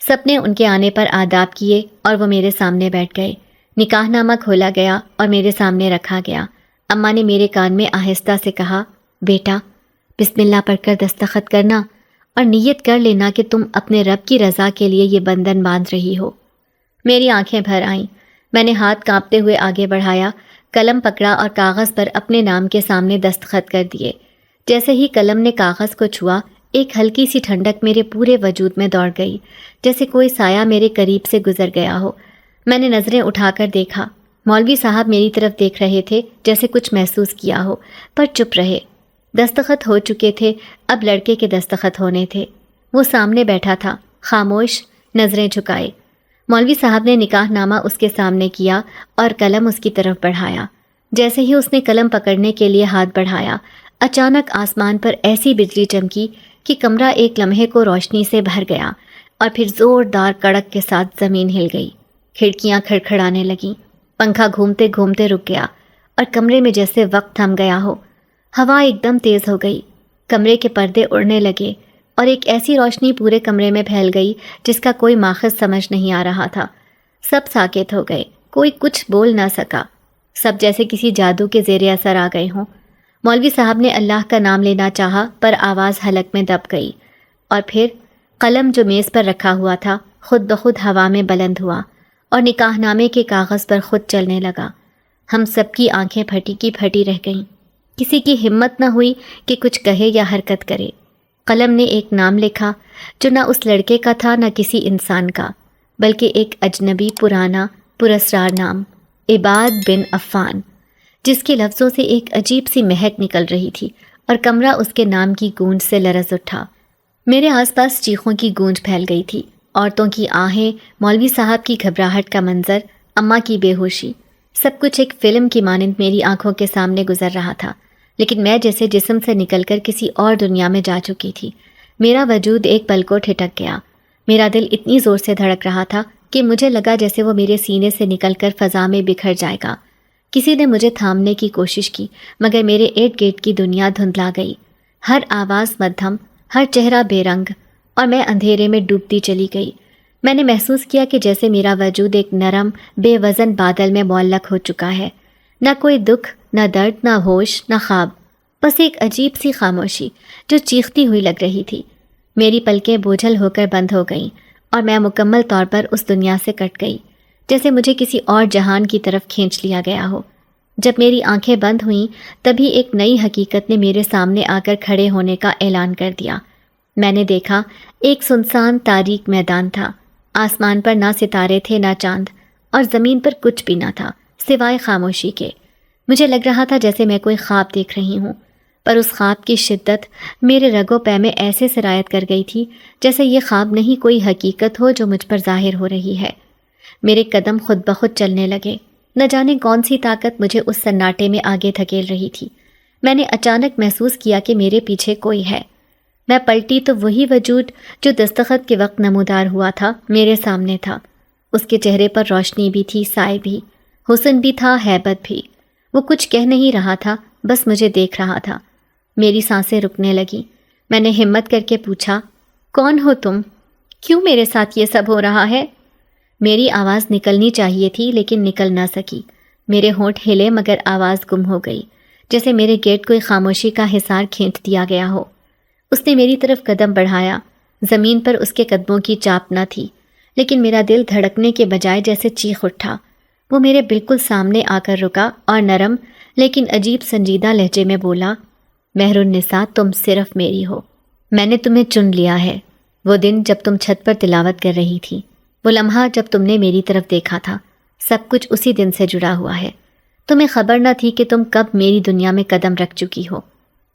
سب نے ان کے آنے پر آداب کیے اور وہ میرے سامنے بیٹھ گئے۔ نکاح نامہ کھولا گیا اور میرے سامنے رکھا گیا۔ اماں نے میرے کان میں آہستہ سے کہا، بیٹا بسم اللہ پڑھ کر دستخط کرنا اور نیت کر لینا کہ تم اپنے رب کی رضا کے لیے یہ بندھن باندھ رہی ہو۔ میری آنکھیں بھر آئیں، میں نے ہاتھ کانپتے ہوئے آگے بڑھایا، قلم پکڑا اور کاغذ پر اپنے نام کے سامنے دستخط کر دیے۔ جیسے ہی قلم نے کاغذ کو چھوا ایک ہلکی سی ٹھنڈک میرے پورے وجود میں دوڑ گئی، جیسے کوئی سایہ میرے قریب سے گزر گیا ہو۔ میں نے نظریں اٹھا کر دیکھا۔ مولوی صاحب میری طرف دیکھ رہے تھے، جیسے کچھ محسوس کیا ہو، پر چپ رہے۔ دستخط ہو چکے تھے، اب لڑکے کے دستخط ہونے تھے۔ وہ سامنے بیٹھا تھا، خاموش، نظریں جھکائے۔ مولوی صاحب نے نکاح نامہ اس کے سامنے کیا اور قلم اس کی طرف بڑھایا۔ جیسے ہی اس نے قلم پکڑنے کے لیے ہاتھ بڑھایا، اچانک آسمان پر ایسی بجلی چمکی کہ کمرہ ایک لمحے کو روشنی سے بھر گیا، اور پھر زوردار کڑک کے ساتھ زمین ہل گئی۔ کھڑکیاں کھڑکھڑانے لگیں، پنکھا گھومتے گھومتے رک گیا، اور کمرے میں جیسے وقت تھم گیا ہو۔ ہوا ایک دم تیز ہو گئی، کمرے کے پردے اڑنے لگے، اور ایک ایسی روشنی پورے کمرے میں پھیل گئی جس کا کوئی ماخذ سمجھ نہیں آ رہا تھا۔ سب ساکت ہو گئے، کوئی کچھ بول نہ سکا، سب جیسے کسی جادو کے زیر اثر آ گئے ہوں۔ مولوی صاحب نے اللہ کا نام لینا چاہا، پر آواز حلق میں دب گئی، اور پھر قلم جو میز پر رکھا ہوا تھا خود بخود ہوا میں بلند ہوا اور نکاح نامے کے کاغذ پر خود چلنے لگا۔ ہم سب کی آنکھیں پھٹی کی پھٹی رہ گئیں، کسی کی ہمت نہ ہوئی کہ کچھ کہے یا حرکت کرے۔ قلم نے ایک نام لکھا جو نہ اس لڑکے کا تھا نہ کسی انسان کا، بلکہ ایک اجنبی پرانا پراسرار نام، عباد بن عفان، جس کے لفظوں سے ایک عجیب سی مہک نکل رہی تھی، اور کمرہ اس کے نام کی گونج سے لرز اٹھا۔ میرے آس پاس چیخوں کی گونج پھیل گئی تھی، عورتوں کی آہیں، مولوی صاحب کی گھبراہٹ کا منظر، اماں کی بے ہوشی، سب کچھ ایک فلم کی مانند میری آنکھوں کے سامنے گزر رہا تھا، لیکن میں جیسے جسم سے نکل کر کسی اور دنیا میں جا چکی تھی۔ میرا وجود ایک پل کو ٹھٹک گیا۔ میرا دل اتنی زور سے دھڑک رہا تھا کہ مجھے لگا جیسے وہ میرے سینے سے نکل کر فضا میں بکھر جائے گا۔ کسی نے مجھے تھامنے کی کوشش کی، مگر میرے ارد گرد کی دنیا دھندلا گئی۔ ہر آواز مدھم، ہر چہرہ بے رنگ، اور میں اندھیرے میں ڈوبتی چلی گئی۔ میں نے محسوس کیا کہ جیسے میرا وجود ایک نرم، بے وزن بادل میں معلق ہو چکا ہے، نہ کوئی دکھ، نہ درد، نہ ہوش، نہ خواب، بس ایک عجیب سی خاموشی جو چیختی ہوئی لگ رہی تھی۔ میری پلکیں بوجھل ہو کر بند ہو گئیں، اور میں مکمل طور پر اس دنیا سے کٹ گئی، جیسے مجھے کسی اور جہان کی طرف کھینچ لیا گیا ہو۔ جب میری آنکھیں بند ہوئیں، تبھی ایک نئی حقیقت نے میرے سامنے آ کر کھڑے ہونے کا اعلان کر دیا۔ میں نے دیکھا ایک سنسان تاریک میدان تھا۔ آسمان پر نہ ستارے تھے نہ چاند، اور زمین پر کچھ بھی نہ تھا سوائے خاموشی کے۔ مجھے لگ رہا تھا جیسے میں کوئی خواب دیکھ رہی ہوں، پر اس خواب کی شدت میرے رگ و پے میں ایسے سرایت کر گئی تھی جیسے یہ خواب نہیں کوئی حقیقت ہو جو مجھ پر ظاہر ہو رہی ہے۔ میرے قدم خود بخود چلنے لگے، نہ جانے کون سی طاقت مجھے اس سناٹے میں آگے دھکیل رہی تھی۔ میں نے اچانک محسوس کیا کہ میرے پیچھے کوئی ہے۔ میں پلٹی تو وہی وجود جو دستخط کے وقت نمودار ہوا تھا میرے سامنے تھا۔ اس کے چہرے پر روشنی بھی تھی، سائے بھی، حسن بھی تھا، ہیبت بھی۔ وہ کچھ کہہ نہیں رہا تھا، بس مجھے دیکھ رہا تھا۔ میری سانسیں رکنے لگیں۔ میں نے ہمت کر کے پوچھا، کون ہو تم؟ کیوں میرے ساتھ یہ سب ہو رہا ہے؟ میری آواز نکلنی چاہیے تھی لیکن نکل نہ سکی۔ میرے ہونٹ ہلے مگر آواز گم ہو گئی، جیسے میرے گیٹ کوئی خاموشی کا حصار کھینچ دیا گیا ہو۔ اس نے میری طرف قدم بڑھایا۔ زمین پر اس کے قدموں کی چاپ نہ تھی، لیکن میرا دل دھڑکنے کے بجائے جیسے چیخ اٹھا۔ وہ میرے بالکل سامنے آ کر رکا اور نرم لیکن عجیب سنجیدہ لہجے میں بولا، مہر النساء، تم صرف میری ہو۔ میں نے تمہیں چن لیا ہے۔ وہ دن جب تم چھت پر تلاوت کر رہی تھی، وہ لمحہ جب تم نے میری طرف دیکھا تھا، سب کچھ اسی دن سے جڑا ہوا ہے۔ تمہیں خبر نہ تھی کہ تم کب میری دنیا میں قدم رکھ چکی ہو۔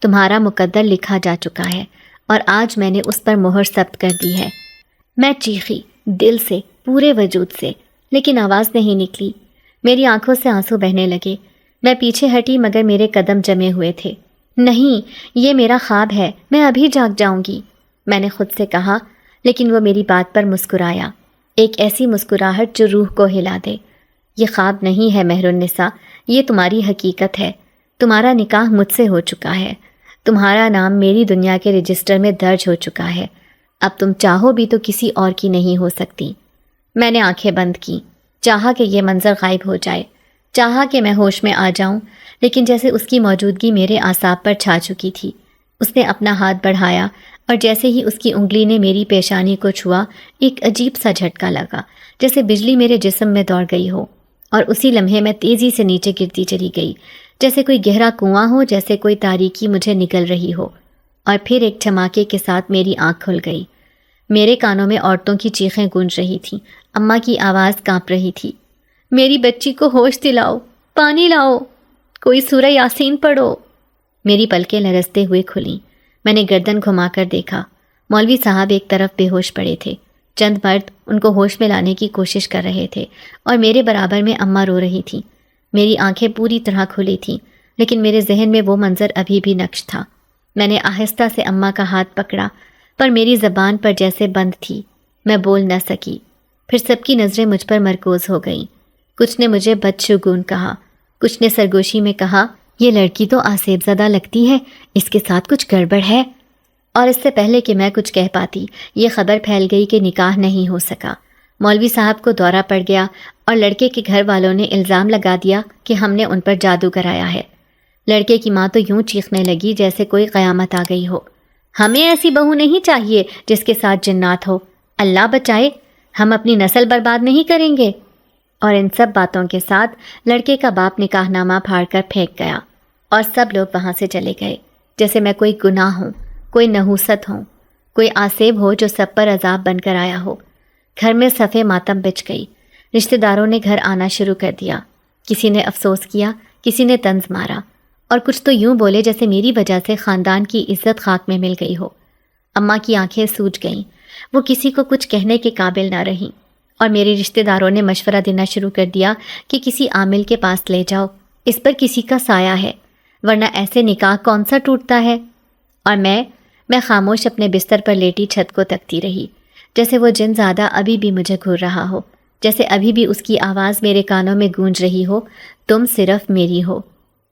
تمہارا مقدر لکھا جا چکا ہے، اور آج میں نے اس پر مہر ثبت کر دی ہے۔ میں چیخی، دل سے، پورے وجود سے، لیکن آواز نہیں نکلی۔ میری آنکھوں سے آنسو بہنے لگے۔ میں پیچھے ہٹی مگر میرے قدم جمے ہوئے تھے۔ نہیں، یہ میرا خواب ہے، میں ابھی جاگ جاؤں گی، میں نے خود سے کہا، لیکن وہ میری بات پر مسکرایا، ایک ایسی مسکراہٹ جو روح کو ہلا دے۔ یہ خواب نہیں ہے مہر النساء، یہ تمہاری حقیقت ہے۔ تمہارا نکاح مجھ سے ہو چکا ہے، تمہارا نام میری دنیا کے رجسٹر میں درج ہو چکا ہے۔ اب تم چاہو بھی تو کسی اور کی نہیں ہو سکتی۔ میں نے آنکھیں بند کی، چاہا کہ یہ منظر غائب ہو جائے، چاہا کہ میں ہوش میں آ جاؤں، لیکن جیسے اس کی موجودگی میرے اعصاب پر چھا چکی تھی۔ اس نے اپنا ہاتھ بڑھایا، اور جیسے ہی اس کی انگلی نے میری پیشانی کو چھوا، ایک عجیب سا جھٹکا لگا، جیسے بجلی میرے جسم میں دوڑ گئی ہو، اور اسی لمحے میں تیزی سے نیچے گرتی چلی گئی، جیسے کوئی گہرا کنواں ہو، جیسے کوئی تاریکی مجھے نگل رہی ہو۔ اور پھر ایک دھماکے کے ساتھ میری آنکھ کھل گئی۔ میرے کانوں میں عورتوں کی چیخیں گونج رہی تھیں، اماں کی آواز کانپ رہی تھی، میری بچی کو ہوش دلاؤ، پانی لاؤ، کوئی سورہ یاسین پڑھو۔ میری پلکیں لرزتے ہوئے کھلیں۔ میں نے گردن گھما کر دیکھا، مولوی صاحب ایک طرف بے ہوش پڑے تھے، چند مرد ان کو ہوش میں لانے کی کوشش کر رہے تھے، اور میرے برابر میں اماں رو رہی تھیں۔ میری آنکھیں پوری طرح کھلی تھیں، لیکن میرے ذہن میں وہ منظر ابھی بھی نقش تھا۔ میں نے آہستہ سے اماں کا ہاتھ پکڑا، پر میری زبان پر جیسے بند تھی، میں بول نہ سکی۔ پھر سب کی نظریں مجھ پر مرکوز ہو گئیں۔ کچھ نے مجھے بدشگون کہا، کچھ نے سرگوشی میں کہا، یہ لڑکی تو آسیب زدہ لگتی ہے، اس کے ساتھ کچھ گڑبڑ ہے۔ اور اس سے پہلے کہ میں کچھ کہہ پاتی، یہ خبر پھیل گئی کہ نکاح نہیں ہو سکا۔ مولوی صاحب کو دورہ پڑ گیا اور لڑکے کے گھر والوں نے الزام لگا دیا کہ ہم نے ان پر جادو کرایا ہے۔ لڑکے کی ماں تو یوں چیخنے لگی جیسے کوئی قیامت آ گئی ہو، ہمیں ایسی بہو نہیں چاہیے جس کے ساتھ جنات ہو، اللہ بچائے، ہم اپنی نسل برباد نہیں کریں گے۔ اور ان سب باتوں کے ساتھ لڑکے کا باپ نکاح نامہ پھاڑ کر پھینک گیا، اور سب لوگ وہاں سے چلے گئے، جیسے میں کوئی گناہ ہوں، کوئی نحوست ہوں، کوئی آسیب ہو جو سب پر عذاب بن کر آیا ہو۔ گھر میں صفے ماتم بچ گئی۔ رشتہ داروں نے گھر آنا شروع کر دیا، کسی نے افسوس کیا، کسی نے طنز مارا، اور کچھ تو یوں بولے جیسے میری وجہ سے خاندان کی عزت خاک میں مل گئی ہو۔ اماں کی آنکھیں سوج گئیں، وہ کسی کو کچھ کہنے کے قابل نہ رہیں، اور میرے رشتہ داروں نے مشورہ دینا شروع کر دیا کہ کسی عامل کے پاس لے جاؤ، اس پر کسی کا سایہ ہے، ورنہ ایسے نکاح کون سا ٹوٹتا ہے۔ اور میں خاموش اپنے بستر پر لیٹی چھت کو تکتی رہی، جیسے وہ جن زیادہ ابھی بھی مجھے گھور رہا ہو، جیسے ابھی بھی اس کی آواز میرے کانوں میں گونج رہی ہو، تم صرف میری ہو۔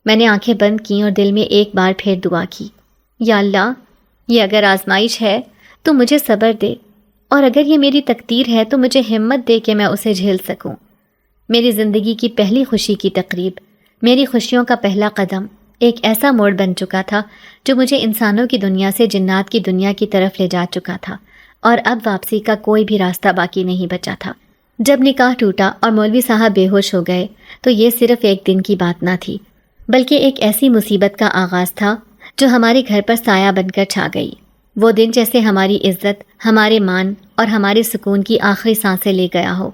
میں نے آنکھیں بند کیں اور دل میں ایک بار پھر دعا کی، یا اللہ، یہ اگر آزمائش ہے تو مجھے صبر دے، اور اگر یہ میری تقدیر ہے تو مجھے ہمت دے کہ میں اسے جھیل سکوں۔ میری زندگی کی پہلی خوشی کی تقریب، میری خوشیوں کا پہلا قدم ایک ایسا موڑ بن چکا تھا جو مجھے انسانوں کی دنیا سے جنات کی دنیا کی طرف لے جا چکا تھا، اور اب واپسی کا کوئی بھی راستہ باقی نہیں بچا تھا۔ جب نکاح ٹوٹا اور مولوی صاحب بے ہوش ہو گئے تو یہ صرف ایک دن کی بات نہ تھی، بلکہ ایک ایسی مصیبت کا آغاز تھا جو ہمارے گھر پر سایہ بن کر چھا گئی۔ وہ دن جیسے ہماری عزت، ہمارے مان اور ہمارے سکون کی آخری سانسیں لے گیا ہو۔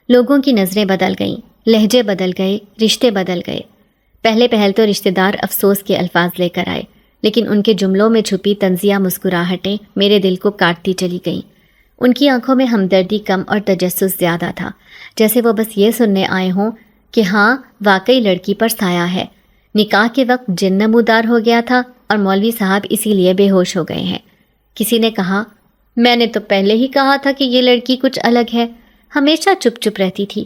لوگوں کی نظریں بدل گئیں، لہجے بدل گئے، رشتے بدل گئے۔ پہلے پہل تو رشتہ دار افسوس کے الفاظ لے کر آئے، لیکن ان کے جملوں میں چھپی طنزیہ مسکراہٹیں میرے دل کو کاٹتی چلی گئیں۔ ان کی آنکھوں میں ہمدردی کم اور تجسس زیادہ تھا، جیسے وہ بس یہ سننے آئے ہوں کہ ہاں واقعی لڑکی پر سایہ ہے، نکاح کے وقت جن نمودار ہو گیا تھا اور مولوی صاحب اسی لیے بے ہوش ہو گئے ہیں۔ کسی نے کہا، میں نے تو پہلے ہی کہا تھا کہ یہ لڑکی کچھ الگ ہے، ہمیشہ چپ چپ رہتی تھی،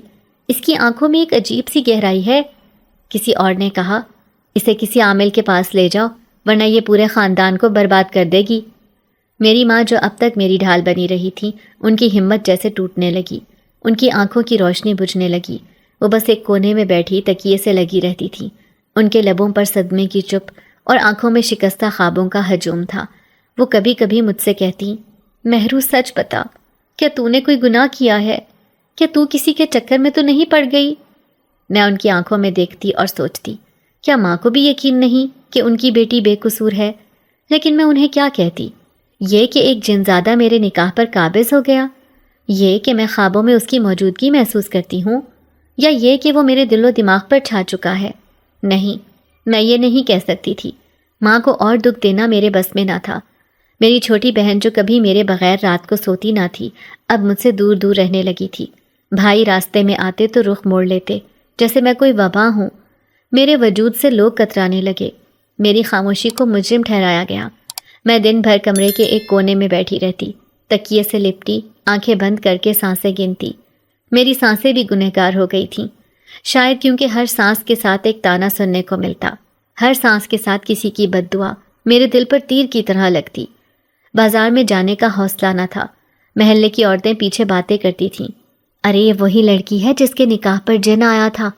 اس کی آنکھوں میں ایک عجیب سی گہرائی ہے۔ کسی اور نے کہا، اسے کسی عامل کے پاس لے جاؤ ورنہ یہ پورے خاندان کو برباد کر دے گی۔ میری ماں جو اب تک میری ڈھال بنی رہی تھی، ان کی ہمت جیسے ٹوٹنے لگی، ان کی آنکھوں کی روشنی بجھنے لگی۔ وہ بس ایک کونے میں بیٹھی تکیے سے لگی رہتی تھی، ان کے لبوں پر صدمے کی چپ اور آنکھوں میں شکستہ خوابوں کا ہجوم تھا۔ وہ کبھی کبھی مجھ سے کہتی، مہرو سچ بتا، کیا تو نے کوئی گناہ کیا ہے؟ کیا تو کسی کے چکر میں تو نہیں پڑ گئی؟ میں ان کی آنکھوں میں دیکھتی اور سوچتی، کیا ماں کو بھی یقین نہیں کہ ان کی بیٹی بے قصور ہے؟ لیکن میں انہیں کیا کہتی؟ یہ کہ ایک جنزادہ میرے نکاح پر قابض ہو گیا، یہ کہ میں خوابوں میں اس کی موجودگی محسوس کرتی ہوں، یا یہ کہ وہ میرے دل و دماغ پر چھا چکا ہے؟ نہیں، میں یہ نہیں کہہ سکتی تھی۔ ماں کو اور دکھ دینا میرے بس میں نہ تھا۔ میری چھوٹی بہن جو کبھی میرے بغیر رات کو سوتی نہ تھی، اب مجھ سے دور دور رہنے لگی تھی۔ بھائی راستے میں آتے تو رخ موڑ لیتے جیسے میں کوئی وبا ہوں۔ میرے وجود سے لوگ کترانے لگے، میری خاموشی کو مجرم ٹھہرایا گیا۔ میں دن بھر کمرے کے ایک کونے میں بیٹھی رہتی، تکیے سے لپٹی، آنکھیں بند کر کے سانسیں گنتی۔ میری سانسیں بھی گنہگار ہو گئی تھیں، شاید کیونکہ ہر سانس کے ساتھ ایک تانا سننے کو ملتا، ہر سانس کے ساتھ کسی کی بد دعا میرے دل پر تیر کی طرح لگتی۔ بازار میں جانے کا حوصلہ نہ تھا، محلے کی عورتیں پیچھے باتیں کرتی تھیں، ارے یہ وہی لڑکی ہے جس کے نکاح پر جن آیا تھا،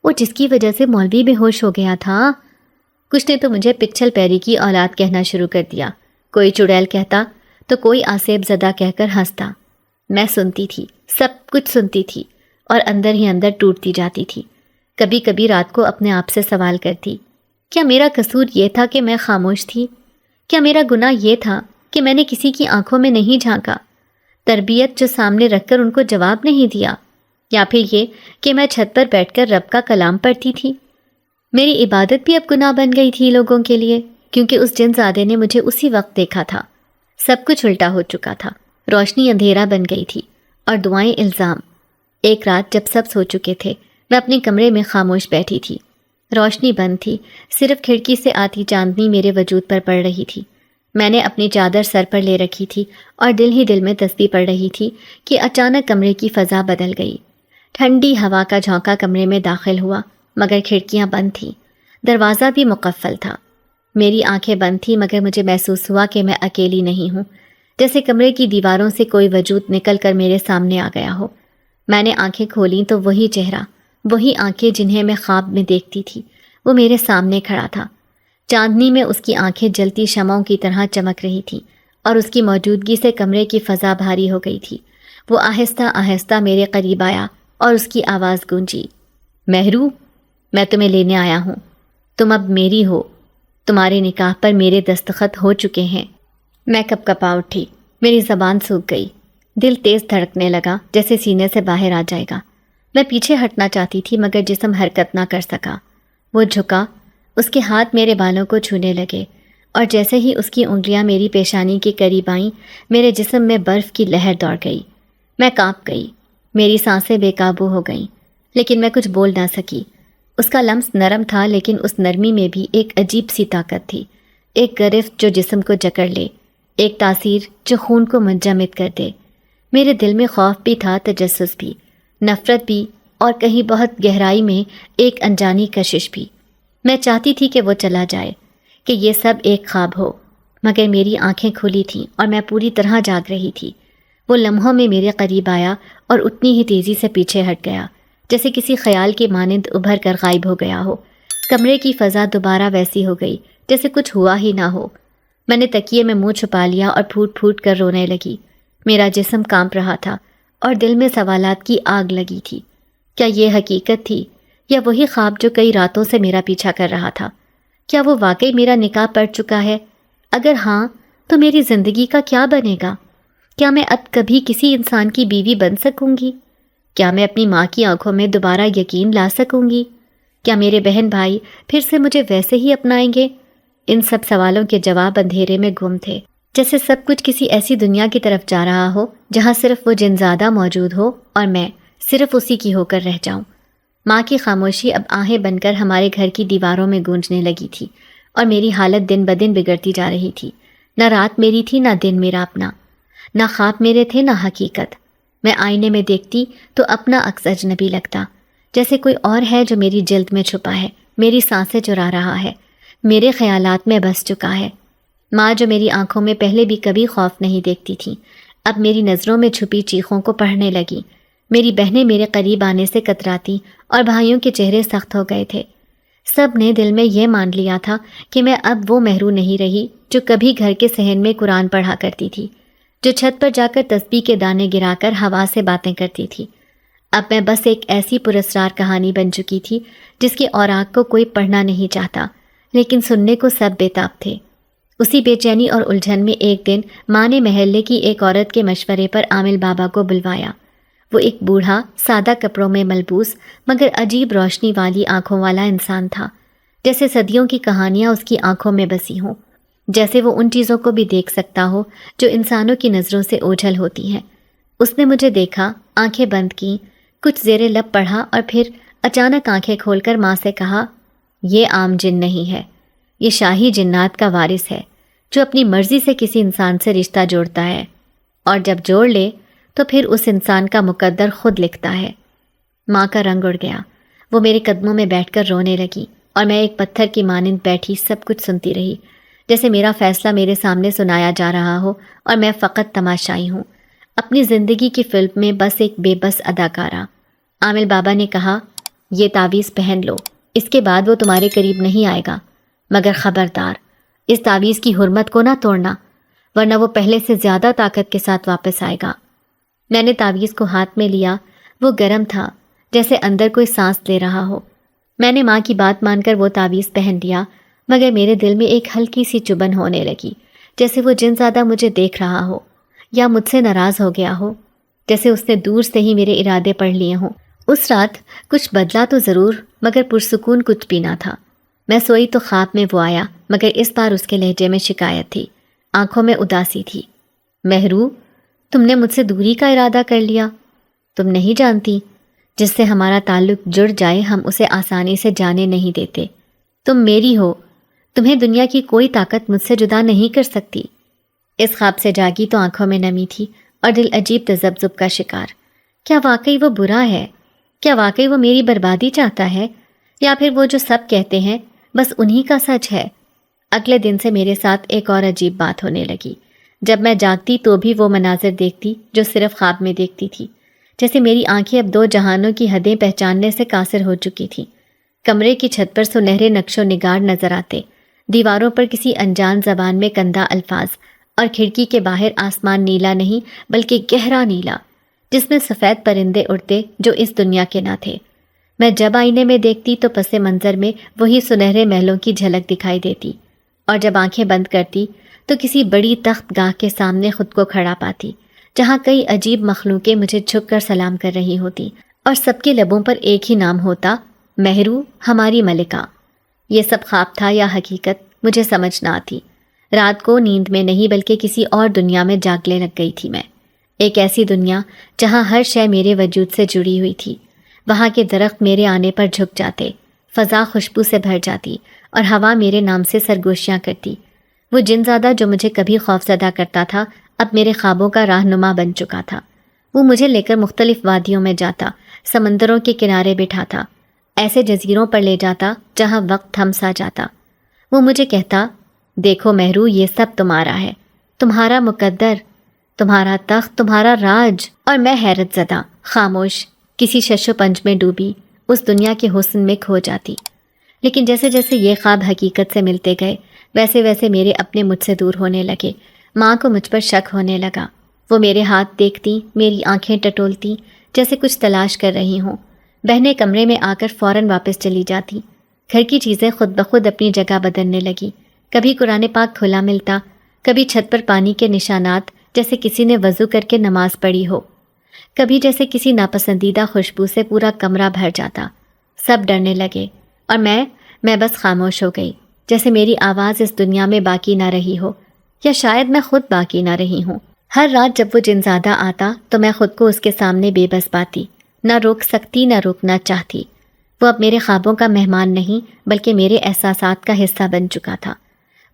وہ جس کی وجہ سے مولوی بے ہوش ہو گیا تھا۔ کچھ نے تو مجھے پچھل پیری کی اولاد کہنا شروع کر دیا، کوئی چڑیل کہتا تو کوئی آسیب زدہ کہہ کر ہنستا۔ میں سنتی تھی، سب کچھ سنتی تھی، اور اندر ہی اندر ٹوٹتی جاتی تھی۔ کبھی کبھی رات کو اپنے آپ سے سوال کرتی، کیا میرا قصور یہ تھا کہ میں خاموش تھی؟ کیا میرا گناہ یہ تھا کہ میں نے کسی کی آنکھوں میں نہیں جھانکا، تربیت جو سامنے رکھ کر ان کو جواب نہیں دیا، یا پھر یہ کہ میں چھت پر بیٹھ کر رب کا کلام پڑھتی تھی؟ میری عبادت بھی اب گناہ بن گئی تھی لوگوں کے لیے، کیونکہ اس جن زادے نے مجھے اسی وقت دیکھا تھا۔ سب کچھ الٹا ہو چکا تھا، روشنی اندھیرا بن گئی تھی اور دعائیں الزام۔ ایک رات جب سب سو چکے تھے، میں اپنے کمرے میں خاموش بیٹھی تھی۔ روشنی بند تھی، صرف کھڑکی سے آتی چاندنی میرے وجود پر پڑ رہی تھی۔ میں نے اپنی چادر سر پر لے رکھی تھی اور دل ہی دل میں تسبیح پڑھ رہی تھی کہ اچانک کمرے کی فضا بدل گئی۔ ٹھنڈی ہوا کا جھونکا کمرے میں داخل ہوا، مگر کھڑکیاں بند تھیں، دروازہ بھی مقفل تھا۔ میری آنکھیں بند تھیں، مگر مجھے محسوس ہوا کہ میں اکیلی نہیں ہوں، جیسے کمرے کی دیواروں سے کوئی وجود نکل کر میرے سامنے آ گیا ہو۔ میں نے آنکھیں کھولیں تو وہی چہرہ، وہی آنکھیں جنہیں میں خواب میں دیکھتی تھی، وہ میرے سامنے کھڑا تھا۔ چاندنی میں اس کی آنکھیں جلتی شمعوں کی طرح چمک رہی تھیں اور اس کی موجودگی سے کمرے کی فضا بھاری ہو گئی تھی۔ وہ آہستہ آہستہ میرے قریب آیا اور اس کی آواز گونجی، مہرو، میں تمہیں لینے آیا ہوں، تم اب میری ہو، تمہارے نکاح پر میرے دستخط ہو چکے ہیں۔ میں کپ کپا اٹھی، میری زبان سوکھ گئی، دل تیز دھڑکنے لگا جیسے سینے سے باہر آ جائے گا۔ میں پیچھے ہٹنا چاہتی تھی مگر جسم حرکت نہ کر سکا۔ وہ جھکا، اس کے ہاتھ میرے بالوں کو چھونے لگے اور جیسے ہی اس کی انگلیاں میری پیشانی کے قریب آئیں، میرے جسم میں برف کی لہر دوڑ گئی۔ میں کانپ گئی، میری سانسیں بے قابو ہو گئیں، لیکن میں کچھ بول نہ سکی۔ اس کا لمس نرم تھا، لیکن اس نرمی میں بھی ایک عجیب سی طاقت تھی، ایک گرفت جو جسم کو جکڑ لے، ایک تاثیر جو خون کو منجمد کر دے۔ میرے دل میں خوف بھی تھا، تجسس بھی، نفرت بھی، اور کہیں بہت گہرائی میں ایک انجانی کشش بھی۔ میں چاہتی تھی کہ وہ چلا جائے، کہ یہ سب ایک خواب ہو، مگر میری آنکھیں کھلی تھیں اور میں پوری طرح جاگ رہی تھی۔ وہ لمحوں میں میرے قریب آیا اور اتنی ہی تیزی سے پیچھے ہٹ گیا، جیسے کسی خیال کی مانند ابھر کر غائب ہو گیا ہو۔ کمرے کی فضا دوبارہ ویسی ہو گئی جیسے کچھ ہوا ہی نہ ہو۔ میں نے تکیے میں منہ چھپا لیا اور پھوٹ پھوٹ کر رونے لگی۔ میرا جسم کانپ رہا تھا اور دل میں سوالات کی آگ لگی تھی۔ کیا یہ حقیقت تھی یا وہی خواب جو کئی راتوں سے میرا پیچھا کر رہا تھا؟ کیا وہ واقعی میرا نکاح پڑ چکا ہے؟ اگر ہاں تو میری زندگی کا کیا بنے گا؟ کیا میں اب کبھی کسی انسان کی بیوی بن سکوں گی؟ کیا میں اپنی ماں کی آنکھوں میں دوبارہ یقین لا سکوں گی؟ کیا میرے بہن بھائی پھر سے مجھے ویسے ہی اپنائیں گے؟ ان سب سوالوں کے جواب اندھیرے میں گم تھے، جیسے سب کچھ کسی ایسی دنیا کی طرف جا رہا ہو جہاں صرف وہ جنزادہ موجود ہو اور میں صرف اسی کی ہو کر رہ جاؤں۔ ماں کی خاموشی اب آہیں بن کر ہمارے گھر کی دیواروں میں گونجنے لگی تھی اور میری حالت دن بدن بگڑتی جا رہی تھی۔ نہ رات میری تھی، نہ دن میرا اپنا، نہ خواب میرے تھے، نہ حقیقت۔ میں آئینے میں دیکھتی تو اپنا عکس اجنبی لگتا، جیسے کوئی اور ہے جو میری جلد میں چھپا ہے، میری سانسیں چرا رہا ہے، میرے خیالات میں بس چکا ہے۔ ماں جو میری آنکھوں میں پہلے بھی کبھی خوف نہیں دیکھتی تھی، اب میری نظروں میں چھپی چیخوں کو پڑھنے لگی۔ میری بہنیں میرے قریب آنے سے کتراتی اور بھائیوں کے چہرے سخت ہو گئے تھے۔ سب نے دل میں یہ مان لیا تھا کہ میں اب وہ مہرو نہیں رہی جو کبھی گھر کے صحن میں قرآن پڑھا کرتی تھی، جو چھت پر جا کر تسبیح کے دانے گرا کر ہوا سے باتیں کرتی تھی۔ اب میں بس ایک ایسی پراسرار کہانی بن چکی تھی جس کے اوراق کو کوئی پڑھنا نہیں چاہتا، لیکن سننے کو سب بے تاب تھے۔ اسی بے چینی اور الجھن میں ایک دن ماں نے محلے کی ایک عورت کے مشورے پر عامل بابا کو بلوایا۔ وہ ایک بوڑھا، سادہ کپڑوں میں ملبوس مگر عجیب روشنی والی آنکھوں والا انسان تھا، جیسے صدیوں کی کہانیاں اس کی آنکھوں میں بسی ہوں، جیسے وہ ان چیزوں کو بھی دیکھ سکتا ہو جو انسانوں کی نظروں سے اوجھل ہوتی ہیں۔ اس نے مجھے دیکھا، آنکھیں بند کیں، کچھ زیر لب پڑھا اور پھر اچانک آنکھیں کھول کر ماں سے کہا، یہ عام جن نہیں ہے، یہ شاہی جنات کا وارث ہے جو اپنی مرضی سے کسی انسان سے رشتہ جوڑتا ہے، اور جب جوڑ لے تو پھر اس انسان کا مقدر خود لکھتا ہے۔ ماں کا رنگ اڑ گیا، وہ میرے قدموں میں بیٹھ کر رونے لگی اور میں ایک پتھر کی مانند بیٹھی سب کچھ سنتی رہی، جیسے میرا فیصلہ میرے سامنے سنایا جا رہا ہو اور میں فقط تماشائی ہوں، اپنی زندگی کی فلم میں بس ایک بے بس اداکارہ۔ عامل بابا نے کہا، یہ تعویذ پہن لو، اس کے بعد وہ تمہارے قریب نہیں آئے گا، مگر خبردار اس تعویذ کی حرمت کو نہ توڑنا، ورنہ وہ پہلے سے زیادہ طاقت کے ساتھ واپس آئے گا۔ میں نے تعویذ کو ہاتھ میں لیا، وہ گرم تھا جیسے اندر کوئی سانس لے رہا ہو۔ میں نے ماں کی بات مان کر وہ تعویذ پہن لیا مگر میرے دل میں ایک ہلکی سی چبھن ہونے لگی، جیسے وہ جن زیادہ مجھے دیکھ رہا ہو یا مجھ سے ناراض ہو گیا ہو، جیسے اس نے دور سے ہی میرے ارادے پڑھ لیے ہوں۔ اس رات کچھ بدلا تو ضرور، مگر پرسکون کچھ بھی نہ تھا۔ میں سوئی تو خواب میں وہ آیا، مگر اس بار اس کے لہجے میں شکایت تھی، آنکھوں میں اداسی تھی۔ مہرو، تم نے مجھ سے دوری کا ارادہ کر لیا۔ تم نہیں جانتی، جس سے ہمارا تعلق جڑ جائے ہم اسے آسانی سے جانے نہیں دیتے۔ تم میری ہو، تمہیں دنیا کی کوئی طاقت مجھ سے جدا نہیں کر سکتی۔ اس خواب سے جاگی تو آنکھوں میں نمی تھی اور دل عجیب تذبذب کا شکار۔ کیا واقعی وہ برا ہے؟ کیا واقعی وہ میری بربادی چاہتا ہے؟ یا پھر وہ جو سب کہتے ہیں بس انہی کا سچ ہے؟ اگلے دن سے میرے ساتھ ایک اور عجیب بات ہونے لگی۔ جب میں جاگتی تو بھی وہ مناظر دیکھتی جو صرف خواب میں دیکھتی تھی، جیسے میری آنکھیں اب 2 جہانوں کی حدیں پہچاننے سے قاصر ہو چکی تھیں۔ کمرے کی چھت پر سنہرے نقش و نگار نظر آتے، دیواروں پر کسی انجان زبان میں کندہ الفاظ، اور کھڑکی کے باہر آسمان نیلا نہیں بلکہ گہرا نیلا، جس میں سفید پرندے اڑتے جو اس دنیا کے نہ تھے۔ میں جب آئینے میں دیکھتی تو پس منظر میں وہی سنہرے محلوں کی جھلک دکھائی دیتی، اور جب آنکھیں بند کرتی تو کسی بڑی تخت گاہ کے سامنے خود کو کھڑا پاتی، جہاں کئی عجیب مخلوقیں مجھے جھک کر سلام کر رہی ہوتی، اور سب کے لبوں پر ایک ہی نام ہوتا، مہرو، ہماری ملکہ۔ یہ سب خواب تھا یا حقیقت، مجھے سمجھ نہ آتی۔ رات کو نیند میں نہیں بلکہ کسی اور دنیا میں جاگنے لگ گئی تھی میں، ایک ایسی دنیا جہاں ہر شے میرے وجود سے جڑی ہوئی تھی۔ وہاں کے درخت میرے آنے پر جھک جاتے، فضا خوشبو سے بھر جاتی، اور ہوا میرے نام سے سرگوشیاں کرتی۔ وہ جن زادہ جو مجھے کبھی خوفزدہ کرتا تھا اب میرے خوابوں کا رہنما بن چکا تھا۔ وہ مجھے لے کر مختلف وادیوں میں جاتا، سمندروں کے کنارے بٹھاتا، ایسے جزیروں پر لے جاتا جہاں وقت تھم سا جاتا۔ وہ مجھے کہتا، دیکھو مہرو، یہ سب تمہارا ہے، تمہارا مقدر، تمہارا تخت، تمہارا راج۔ اور میں حیرت زدہ، خاموش، کسی شش و پنج میں ڈوبی، اس دنیا کے حسن میں کھو جاتی۔ لیکن جیسے جیسے یہ خواب حقیقت سے ملتے گئے، ویسے ویسے میرے اپنے مجھ سے دور ہونے لگے۔ ماں کو مجھ پر شک ہونے لگا۔ وہ میرے ہاتھ دیکھتی، میری آنکھیں ٹٹولتی، جیسے کچھ تلاش کر رہی ہوں۔ بہنیں کمرے میں آ کر فوراً واپس چلی جاتی۔ گھر کی چیزیں خود بخود اپنی جگہ بدلنے لگی۔ کبھی قرآن پاک کھلا ملتا، کبھی چھت پر پانی کے نشانات جیسے کسی نے وضو کر کے نماز پڑھی ہو، کبھی جیسے کسی ناپسندیدہ خوشبو سے پورا کمرہ بھر جاتا۔ سب ڈرنے لگے، اور میں بس خاموش ہو گئی، جیسے میری آواز اس دنیا میں باقی نہ رہی ہو، یا شاید میں خود باقی نہ رہی ہوں۔ ہر رات جب وہ جنزادہ آتا تو میں خود کو اس کے سامنے بے بس پاتی، نہ روک سکتی نہ روکنا چاہتی۔ وہ اب میرے خوابوں کا مہمان نہیں بلکہ میرے احساسات کا حصہ بن چکا تھا۔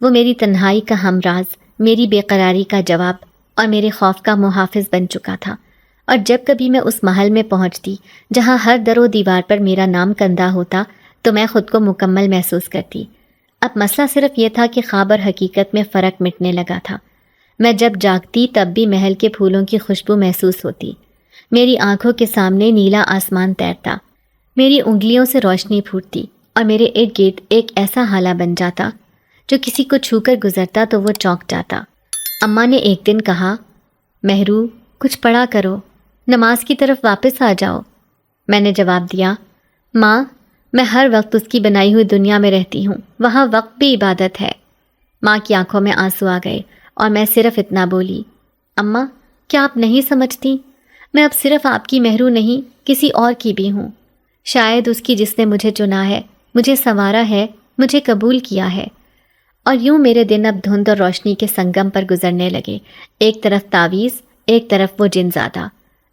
وہ میری تنہائی کا ہمراز، میری بے قراری کا جواب، اور میرے خوف کا محافظ بن چکا تھا۔ اور جب کبھی میں اس محل میں پہنچتی جہاں ہر در و دیوار پر میرا نام کندہ ہوتا تو میں خود کو مکمل محسوس کرتی۔ اب مسئلہ صرف یہ تھا کہ خواب اور حقیقت میں فرق مٹنے لگا تھا۔ میں جب جاگتی تب بھی محل کے پھولوں کی خوشبو محسوس ہوتی، میری آنکھوں کے سامنے نیلا آسمان تیرتا، میری انگلیوں سے روشنی پھوٹتی، اور میرے ارد گرد ایک ایسا حالہ بن جاتا جو کسی کو چھو کر گزرتا تو وہ چونک جاتا۔ اماں نے ایک دن کہا، مہرو، کچھ پڑھا کرو، نماز کی طرف واپس آ جاؤ۔ میں نے جواب دیا، ماں، میں ہر وقت اس کی بنائی ہوئی دنیا میں رہتی ہوں، وہاں وقت بھی عبادت ہے۔ ماں کی آنکھوں میں آنسو آ گئے اور میں صرف اتنا بولی، اماں، کیا آپ نہیں سمجھتی؟ میں اب صرف آپ کی مہرو نہیں، کسی اور کی بھی ہوں، شاید اس کی جس نے مجھے چنا ہے، مجھے سنوارا ہے، مجھے قبول کیا ہے۔ اور یوں میرے دن اب دھند اور روشنی کے سنگم پر گزرنے لگے، ایک طرف تعویذ، ایک طرف وہ جنزادہ،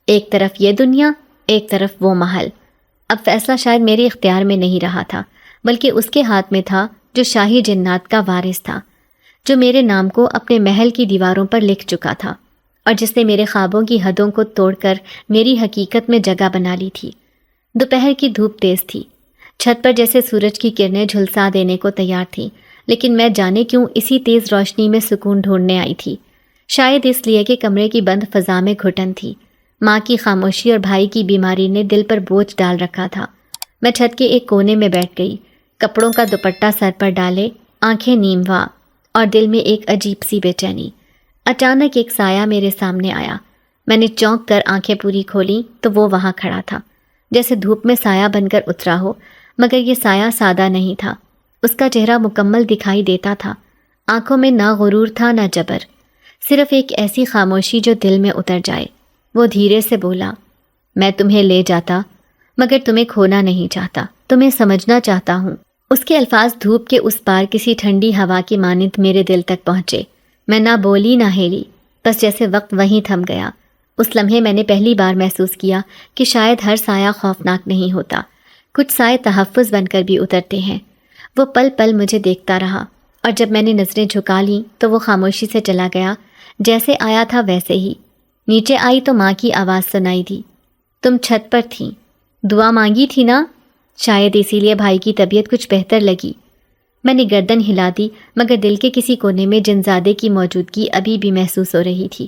ایک طرف یہ دنیا، ایک طرف وہ محل۔ اب فیصلہ شاید میرے اختیار میں نہیں رہا تھا، بلکہ اس کے ہاتھ میں تھا جو شاہی جنات کا وارث تھا، جو میرے نام کو اپنے محل کی دیواروں پر لکھ چکا تھا، اور جس نے میرے خوابوں کی حدوں کو توڑ کر میری حقیقت میں جگہ بنا لی تھی۔ دوپہر کی دھوپ تیز تھی، چھت پر جیسے سورج کی کرنیں جھلسا دینے کو تیار تھیں، لیکن میں جانے کیوں اسی تیز روشنی میں سکون ڈھونڈنے آئی تھی۔ شاید اس لیے کہ کمرے کی بند فضا میں گھٹن تھی، ماں کی خاموشی اور بھائی کی بیماری نے دل پر بوجھ ڈال رکھا تھا۔ میں چھت کے ایک کونے میں بیٹھ گئی، کپڑوں کا دوپٹہ سر پر ڈالے، آنکھیں نیم وا، اور دل میں ایک عجیب سی بے چینی۔ اچانک ایک سایہ میرے سامنے آیا۔ میں نے چونک کر آنکھیں پوری کھولیں تو وہ وہاں کھڑا تھا، جیسے دھوپ میں سایہ بن کر اترا ہو، مگر یہ سایہ سادہ نہیں تھا، اس کا چہرہ مکمل دکھائی دیتا تھا، آنکھوں میں نہ غرور تھا نہ جبر، صرف ایک ایسی خاموشی جو دل میں اتر جائے۔ وہ دھیرے سے بولا، میں تمہیں لے جاتا مگر تمہیں کھونا نہیں چاہتا، تمہیں سمجھنا چاہتا ہوں۔ اس کے الفاظ دھوپ کے اس پار کسی ٹھنڈی ہوا کی مانند میرے دل تک پہنچے۔ میں نہ بولی نہ ہلی، بس جیسے وقت وہیں تھم گیا۔ اس لمحے میں نے پہلی بار محسوس کیا کہ شاید ہر سایہ خوفناک نہیں ہوتا، کچھ سائے تحفظ بن کر بھی اترتے ہیں۔ وہ پل پل مجھے دیکھتا رہا، اور جب میں نے نظریں جھکا لیں تو وہ خاموشی سے چلا گیا، جیسے آیا تھا ویسے ہی۔ نیچے آئی تو ماں کی آواز سنائی دی، تم چھت پر تھیں، دعا مانگی تھی نا؟ شاید اسی لیے بھائی کی طبیعت کچھ بہتر لگی۔ میں نے گردن ہلا دی، مگر دل کے کسی کونے میں جنزادے کی موجودگی ابھی بھی محسوس ہو رہی تھی۔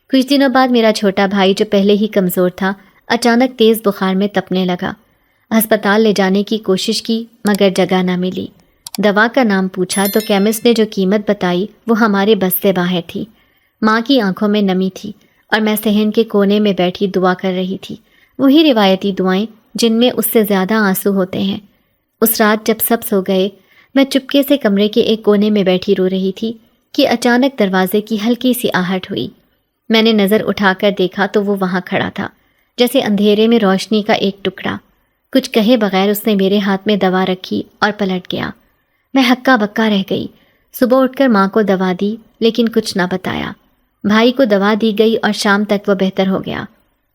کچھ دنوں بعد میرا چھوٹا بھائی جو پہلے ہی کمزور تھا، اچانک تیز بخار میں تپنے لگا۔ ہسپتال لے جانے کی کوشش کی مگر جگہ نہ ملی۔ دوا کا نام پوچھا تو کیمسٹ نے جو قیمت بتائی وہ ہمارے بس سے باہر تھی۔ ماں کی آنکھوں میں نمی تھی اور میں صحن کے کونے میں بیٹھی دعا کر رہی تھی، وہی روایتی دعائیں جن میں اس سے زیادہ آنسو ہوتے ہیں۔ اس رات جب سب سو گئے، میں چپکے سے کمرے کے ایک کونے میں بیٹھی رو رہی تھی کہ اچانک دروازے کی ہلکی سی آہٹ ہوئی۔ میں نے نظر اٹھا کر دیکھا تو وہ وہاں کھڑا تھا، جیسے اندھیرے میں روشنی کا ایک ٹکڑا۔ کچھ کہے بغیر اس نے میرے ہاتھ میں دوا رکھی اور پلٹ گیا۔ میں ہکا بکا رہ گئی۔ صبح اٹھ کر ماں کو دوا دی لیکن کچھ نہ بتایا۔ بھائی کو دوا دی گئی اور شام تک وہ بہتر ہو گیا۔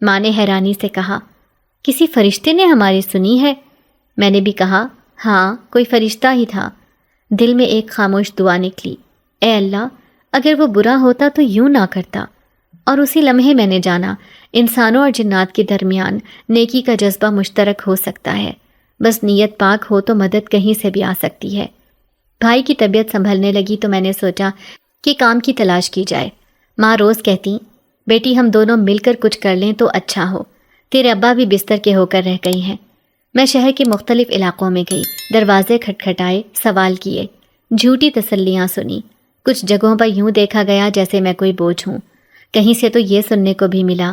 ماں نے حیرانی سے کہا، کسی فرشتے نے ہماری سنی ہے؟ میں نے بھی کہا، ہاں کوئی فرشتہ ہی تھا۔ دل میں ایک خاموش دعا نکلی، اے اللہ اگر وہ برا ہوتا تو یوں نہ کرتا۔ اور اسی لمحے میں نے جانا انسانوں اور جنات کے درمیان نیکی کا جذبہ مشترک ہو سکتا ہے، بس نیت پاک ہو تو مدد کہیں سے بھی آ سکتی ہے۔ بھائی کی طبیعت سنبھلنے لگی تو میں نے سوچا کہ کام کی تلاش کی جائے۔ ماں روز کہتی، بیٹی ہم دونوں مل کر کچھ کر لیں تو اچھا ہو، تیرے ابا بھی بستر کے ہو کر رہ گئی ہیں۔ میں شہر کے مختلف علاقوں میں گئی، دروازے کھٹکھٹائے، سوال کیے، جھوٹی تسلیاں سنی۔ کچھ جگہوں پر یوں دیکھا گیا جیسے میں کوئی بوجھ ہوں۔ کہیں سے تو یہ سننے کو بھی ملا،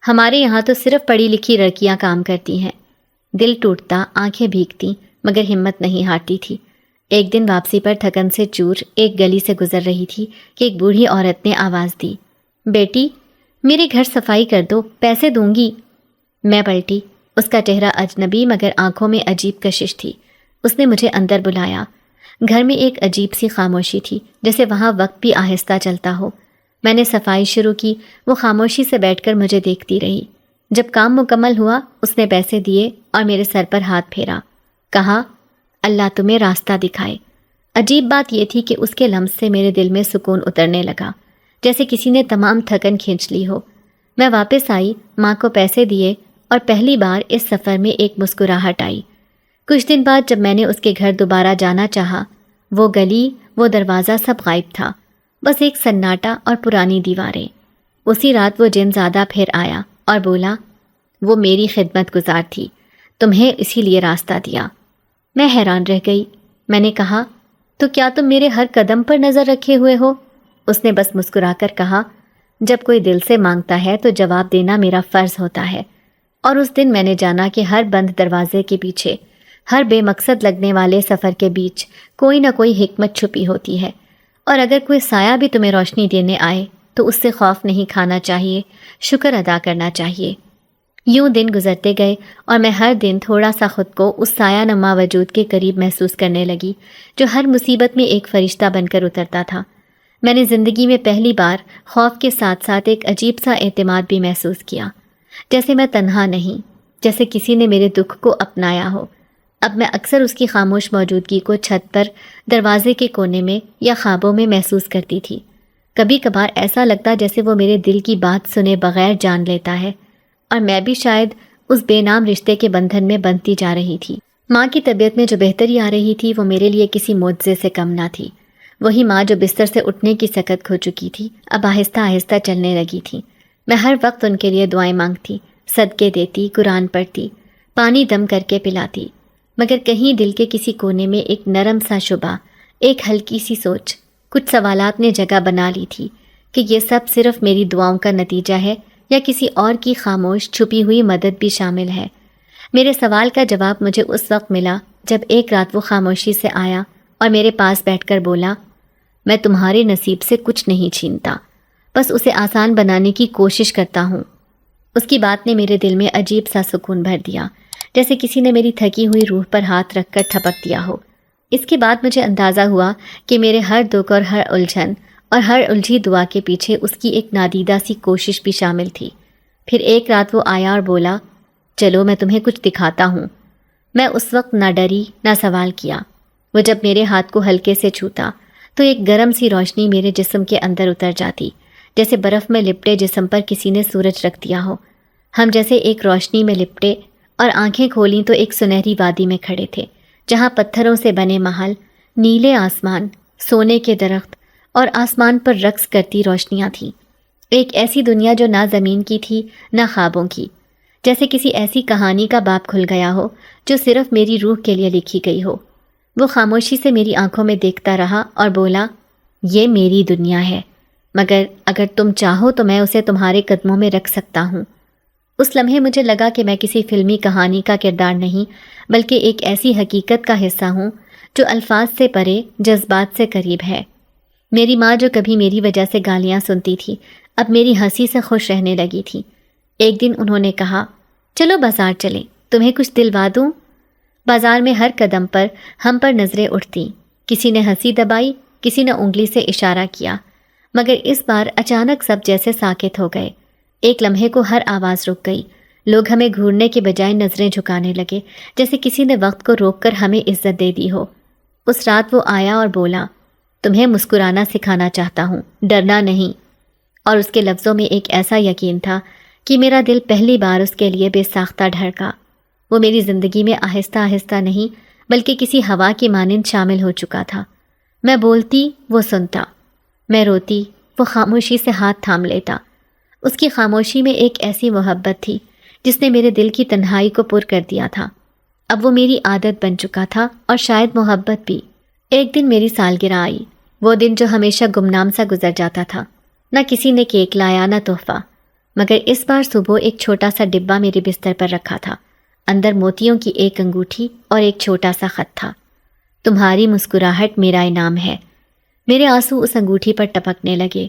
ہمارے یہاں تو صرف پڑھی لکھی لڑکیاں کام کرتی ہیں۔ دل ٹوٹتا، آنکھیں بھیگتی، مگر ہمت نہیں ہارتی تھی۔ ایک دن واپسی پر تھکن سے چور ایک گلی سے گزر رہی تھی کہ ایک بوڑھی عورت نے آواز دی، بیٹی میرے گھر صفائی کر دو، پیسے دوں گی۔ میں پلٹی، اس کا چہرہ اجنبی مگر آنکھوں میں عجیب کشش تھی۔ اس نے مجھے اندر بلایا۔ گھر میں ایک عجیب سی خاموشی تھی، جیسے وہاں وقت بھی آہستہ چلتا ہو۔ میں نے صفائی شروع کی، وہ خاموشی سے بیٹھ کر مجھے دیکھتی رہی۔ جب کام مکمل ہوا اس نے پیسے دیے اور میرے سر پر ہاتھ پھیرا، کہا، اللہ تمہیں راستہ دکھائے۔ عجیب بات یہ تھی کہ اس کے لمس سے میرے دل میں سکون اترنے لگا، جیسے کسی نے تمام تھکن کھینچ لی ہو۔ میں واپس آئی، ماں کو پیسے دیے اور پہلی بار اس سفر میں ایک مسکراہٹ آئی۔ کچھ دن بعد جب میں نے اس کے گھر دوبارہ جانا چاہا، وہ گلی، وہ دروازہ سب غائب تھا، بس ایک سناٹا اور پرانی دیواریں۔ اسی رات وہ جن زادہ پھر آیا اور بولا، وہ میری خدمت گزار تھی، تمہیں اسی لیے راستہ دیا۔ میں حیران رہ گئی۔ میں نے کہا، تو کیا تم میرے ہر قدم پر نظر رکھے ہوئے ہو؟ اس نے بس مسکرا کر کہا، جب کوئی دل سے مانگتا ہے تو جواب دینا میرا فرض ہوتا ہے۔ اور اس دن میں نے جانا کہ ہر بند دروازے کے پیچھے، ہر بے مقصد لگنے والے سفر کے بیچ کوئی نہ کوئی حکمت چھپی ہوتی ہے، اور اگر کوئی سایہ بھی تمہیں روشنی دینے آئے تو اس سے خوف نہیں کھانا چاہیے، شکر ادا کرنا چاہیے۔ یوں دن گزرتے گئے اور میں ہر دن تھوڑا سا خود کو اس سایہ نما وجود کے قریب محسوس کرنے لگی جو ہر مصیبت میں ایک فرشتہ بن کر اترتا تھا۔ میں نے زندگی میں پہلی بار خوف کے ساتھ ساتھ ایک عجیب سا اعتماد بھی محسوس کیا، جیسے میں تنہا نہیں، جیسے کسی نے میرے دکھ کو اپنایا ہو۔ اب میں اکثر اس کی خاموش موجودگی کو چھت پر، دروازے کے کونے میں یا خوابوں میں محسوس کرتی تھی۔ کبھی کبھار ایسا لگتا جیسے وہ میرے دل کی بات سنے بغیر جان لیتا ہے، اور میں بھی شاید اس بے نام رشتے کے بندھن میں بندھتی جا رہی تھی۔ ماں کی طبیعت میں جو بہتری آ رہی تھی وہ میرے لیے کسی معجزے سے کم نہ تھی۔ وہی ماں جو بستر سے اٹھنے کی سکت کھو چکی تھی، اب آہستہ آہستہ چلنے لگی تھی۔ میں ہر وقت ان کے لیے دعائیں مانگتی، صدقے دیتی، قرآن پڑھتی، پانی دم کر کے پلاتی، مگر کہیں دل کے کسی کونے میں ایک نرم سا شبہ، ایک ہلکی سی سوچ، کچھ سوالات نے جگہ بنا لی تھی کہ یہ سب صرف میری دعاؤں کا نتیجہ ہے یا کسی اور کی خاموش چھپی ہوئی مدد بھی شامل ہے۔ میرے سوال کا جواب مجھے اس وقت ملا جب ایک رات وہ خاموشی سے آیا اور میرے پاس بیٹھ کر بولا، میں تمہارے نصیب سے کچھ نہیں چھینتا، بس اسے آسان بنانے کی کوشش کرتا ہوں۔ اس کی بات نے میرے دل میں عجیب سا سکون بھر دیا، جیسے کسی نے میری تھکی ہوئی روح پر ہاتھ رکھ کر تھپک دیا ہو۔ اس کے بعد مجھے اندازہ ہوا کہ میرے ہر دکھ اور ہر الجھن اور ہر الجھی دعا کے پیچھے اس کی ایک نادیدہ سی کوشش بھی شامل تھی۔ پھر ایک رات وہ آیا اور بولا، چلو میں تمہیں کچھ دکھاتا ہوں۔ میں اس وقت نہ ڈری نہ سوال کیا۔ وہ جب میرے ہاتھ کو ہلکے سے چھوتا تو ایک گرم سی روشنی میرے جسم کے اندر اتر جاتی، جیسے برف میں لپٹے جسم پر کسی نے سورج رکھ دیا ہو۔ ہم جیسے ایک روشنی میں لپٹے اور آنکھیں کھولیں تو ایک سنہری وادی میں کھڑے تھے، جہاں پتھروں سے بنے محل، نیلے آسمان، سونے کے درخت اور آسمان پر رقص کرتی روشنیاں تھیں۔ ایک ایسی دنیا جو نہ زمین کی تھی نہ خوابوں کی، جیسے کسی ایسی کہانی کا باب کھل گیا ہو جو صرف میری روح کے لیے لکھی گئی ہو۔ وہ خاموشی سے میری آنکھوں میں دیکھتا رہا اور بولا، یہ میری دنیا ہے، مگر اگر تم چاہو تو میں اسے تمہارے قدموں میں رکھ سکتا ہوں۔ اس لمحے مجھے لگا کہ میں کسی فلمی کہانی کا کردار نہیں، بلکہ ایک ایسی حقیقت کا حصہ ہوں جو الفاظ سے پرے، جذبات سے قریب ہے۔ میری ماں جو کبھی میری وجہ سے گالیاں سنتی تھی، اب میری ہنسی سے خوش رہنے لگی تھی۔ ایک دن انہوں نے کہا، چلو بازار چلیں، تمہیں کچھ دلوا دوں؟ بازار میں ہر قدم پر ہم پر نظریں اٹھتیں، کسی نے ہنسی دبائی، کسی نے انگلی سے اشارہ کیا، مگر اس بار اچانک سب جیسے ساکت ہو گئے۔ ایک لمحے کو ہر آواز رک گئی، لوگ ہمیں گھورنے کے بجائے نظریں جھکانے لگے، جیسے کسی نے وقت کو روک کر ہمیں عزت دے دی ہو۔ اس رات وہ آیا اور بولا، تمہیں مسکرانا سکھانا چاہتا ہوں، ڈرنا نہیں۔ اور اس کے لفظوں میں ایک ایسا یقین تھا کہ میرا دل پہلی بار اس کے لیے بے ساختہ دھڑکا۔ وہ میری زندگی میں آہستہ آہستہ نہیں بلکہ کسی ہوا کی مانند شامل ہو چکا تھا۔ میں بولتی، وہ سنتا، میں روتی، وہ خاموشی سے ہاتھ تھام لیتا۔ اس کی خاموشی میں ایک ایسی محبت تھی جس نے میرے دل کی تنہائی کو پر کر دیا تھا۔ اب وہ میری عادت بن چکا تھا اور شاید محبت بھی۔ ایک دن میری سالگرہ آئی، وہ دن جو ہمیشہ گمنام سا گزر جاتا تھا۔ نہ کسی نے کیک لایا نہ تحفہ، مگر اس بار صبح ایک چھوٹا سا ڈبہ میرے بستر پر رکھا تھا۔ اندر موتیوں کی ایک انگوٹھی اور ایک چھوٹا سا خط تھا، تمہاری مسکراہٹ میرا انعام ہے۔ میرے آنسو اس انگوٹھی پر ٹپکنے لگے۔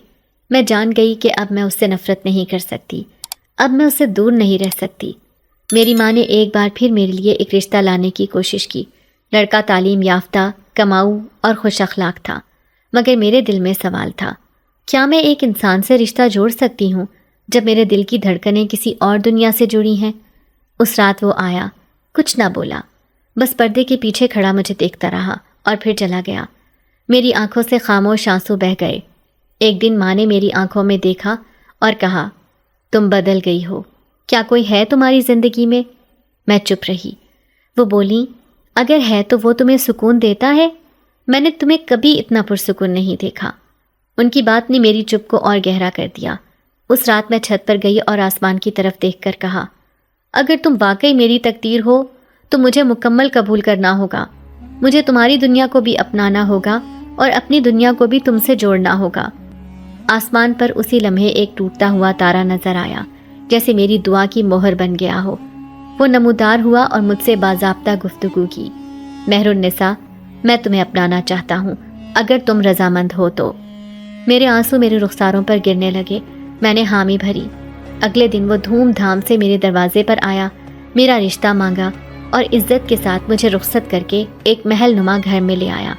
میں جان گئی کہ اب میں اس سے نفرت نہیں کر سکتی، اب میں اس سے دور نہیں رہ سکتی۔ میری ماں نے ایک بار پھر میرے لیے ایک رشتہ لانے کی کوشش کی۔ لڑکا تعلیم یافتہ، کماؤ اور خوش اخلاق تھا، مگر میرے دل میں سوال تھا، کیا میں ایک انسان سے رشتہ جوڑ سکتی ہوں جب میرے دل کی دھڑکنیں کسی اور دنیا سے جڑی ہیں؟ اس رات وہ آیا، کچھ نہ بولا، بس پردے کے پیچھے کھڑا مجھے دیکھتا رہا اور پھر چلا گیا۔ میری آنکھوں سے خاموش آنسو بہہ گئے۔ ایک دن ماں نے میری آنکھوں میں دیکھا اور کہا، تم بدل گئی ہو، کیا کوئی ہے تمہاری زندگی میں؟ میں چپ رہی۔ وہ بولی، اگر ہے تو وہ تمہیں سکون دیتا ہے؟ میں نے تمہیں کبھی اتنا پرسکون نہیں دیکھا۔ ان کی بات نے میری چپ کو اور گہرا کر دیا۔ اس رات میں چھت پر گئی اور آسمان کی طرف دیکھ کر کہا، اگر تم واقعی میری تقدیر ہو تو مجھے مکمل قبول کرنا ہوگا۔ مجھے تمہاری دنیا کو بھی اپنانا ہوگا اور اپنی دنیا کو بھی تم سے جوڑنا ہوگا۔ آسمان پر اسی لمحے ایک ٹوٹتا ہوا تارا نظر آیا، جیسے میری دعا کی مہر بن گیا ہو۔ وہ نمودار ہوا اور مجھ سے باضابطہ گفتگو کی، مہر النساء، میں تمہیں اپنانا چاہتا ہوں اگر تم رضامند ہو تو۔ میرے آنسو میرے رخساروں پر گرنے لگے۔ میں نے حامی بھری۔ اگلے دن وہ دھوم دھام سے میرے دروازے پر آیا، میرا رشتہ مانگا اور عزت کے ساتھ مجھے رخصت کر کے ایک محل نما گھر میں لے آیا۔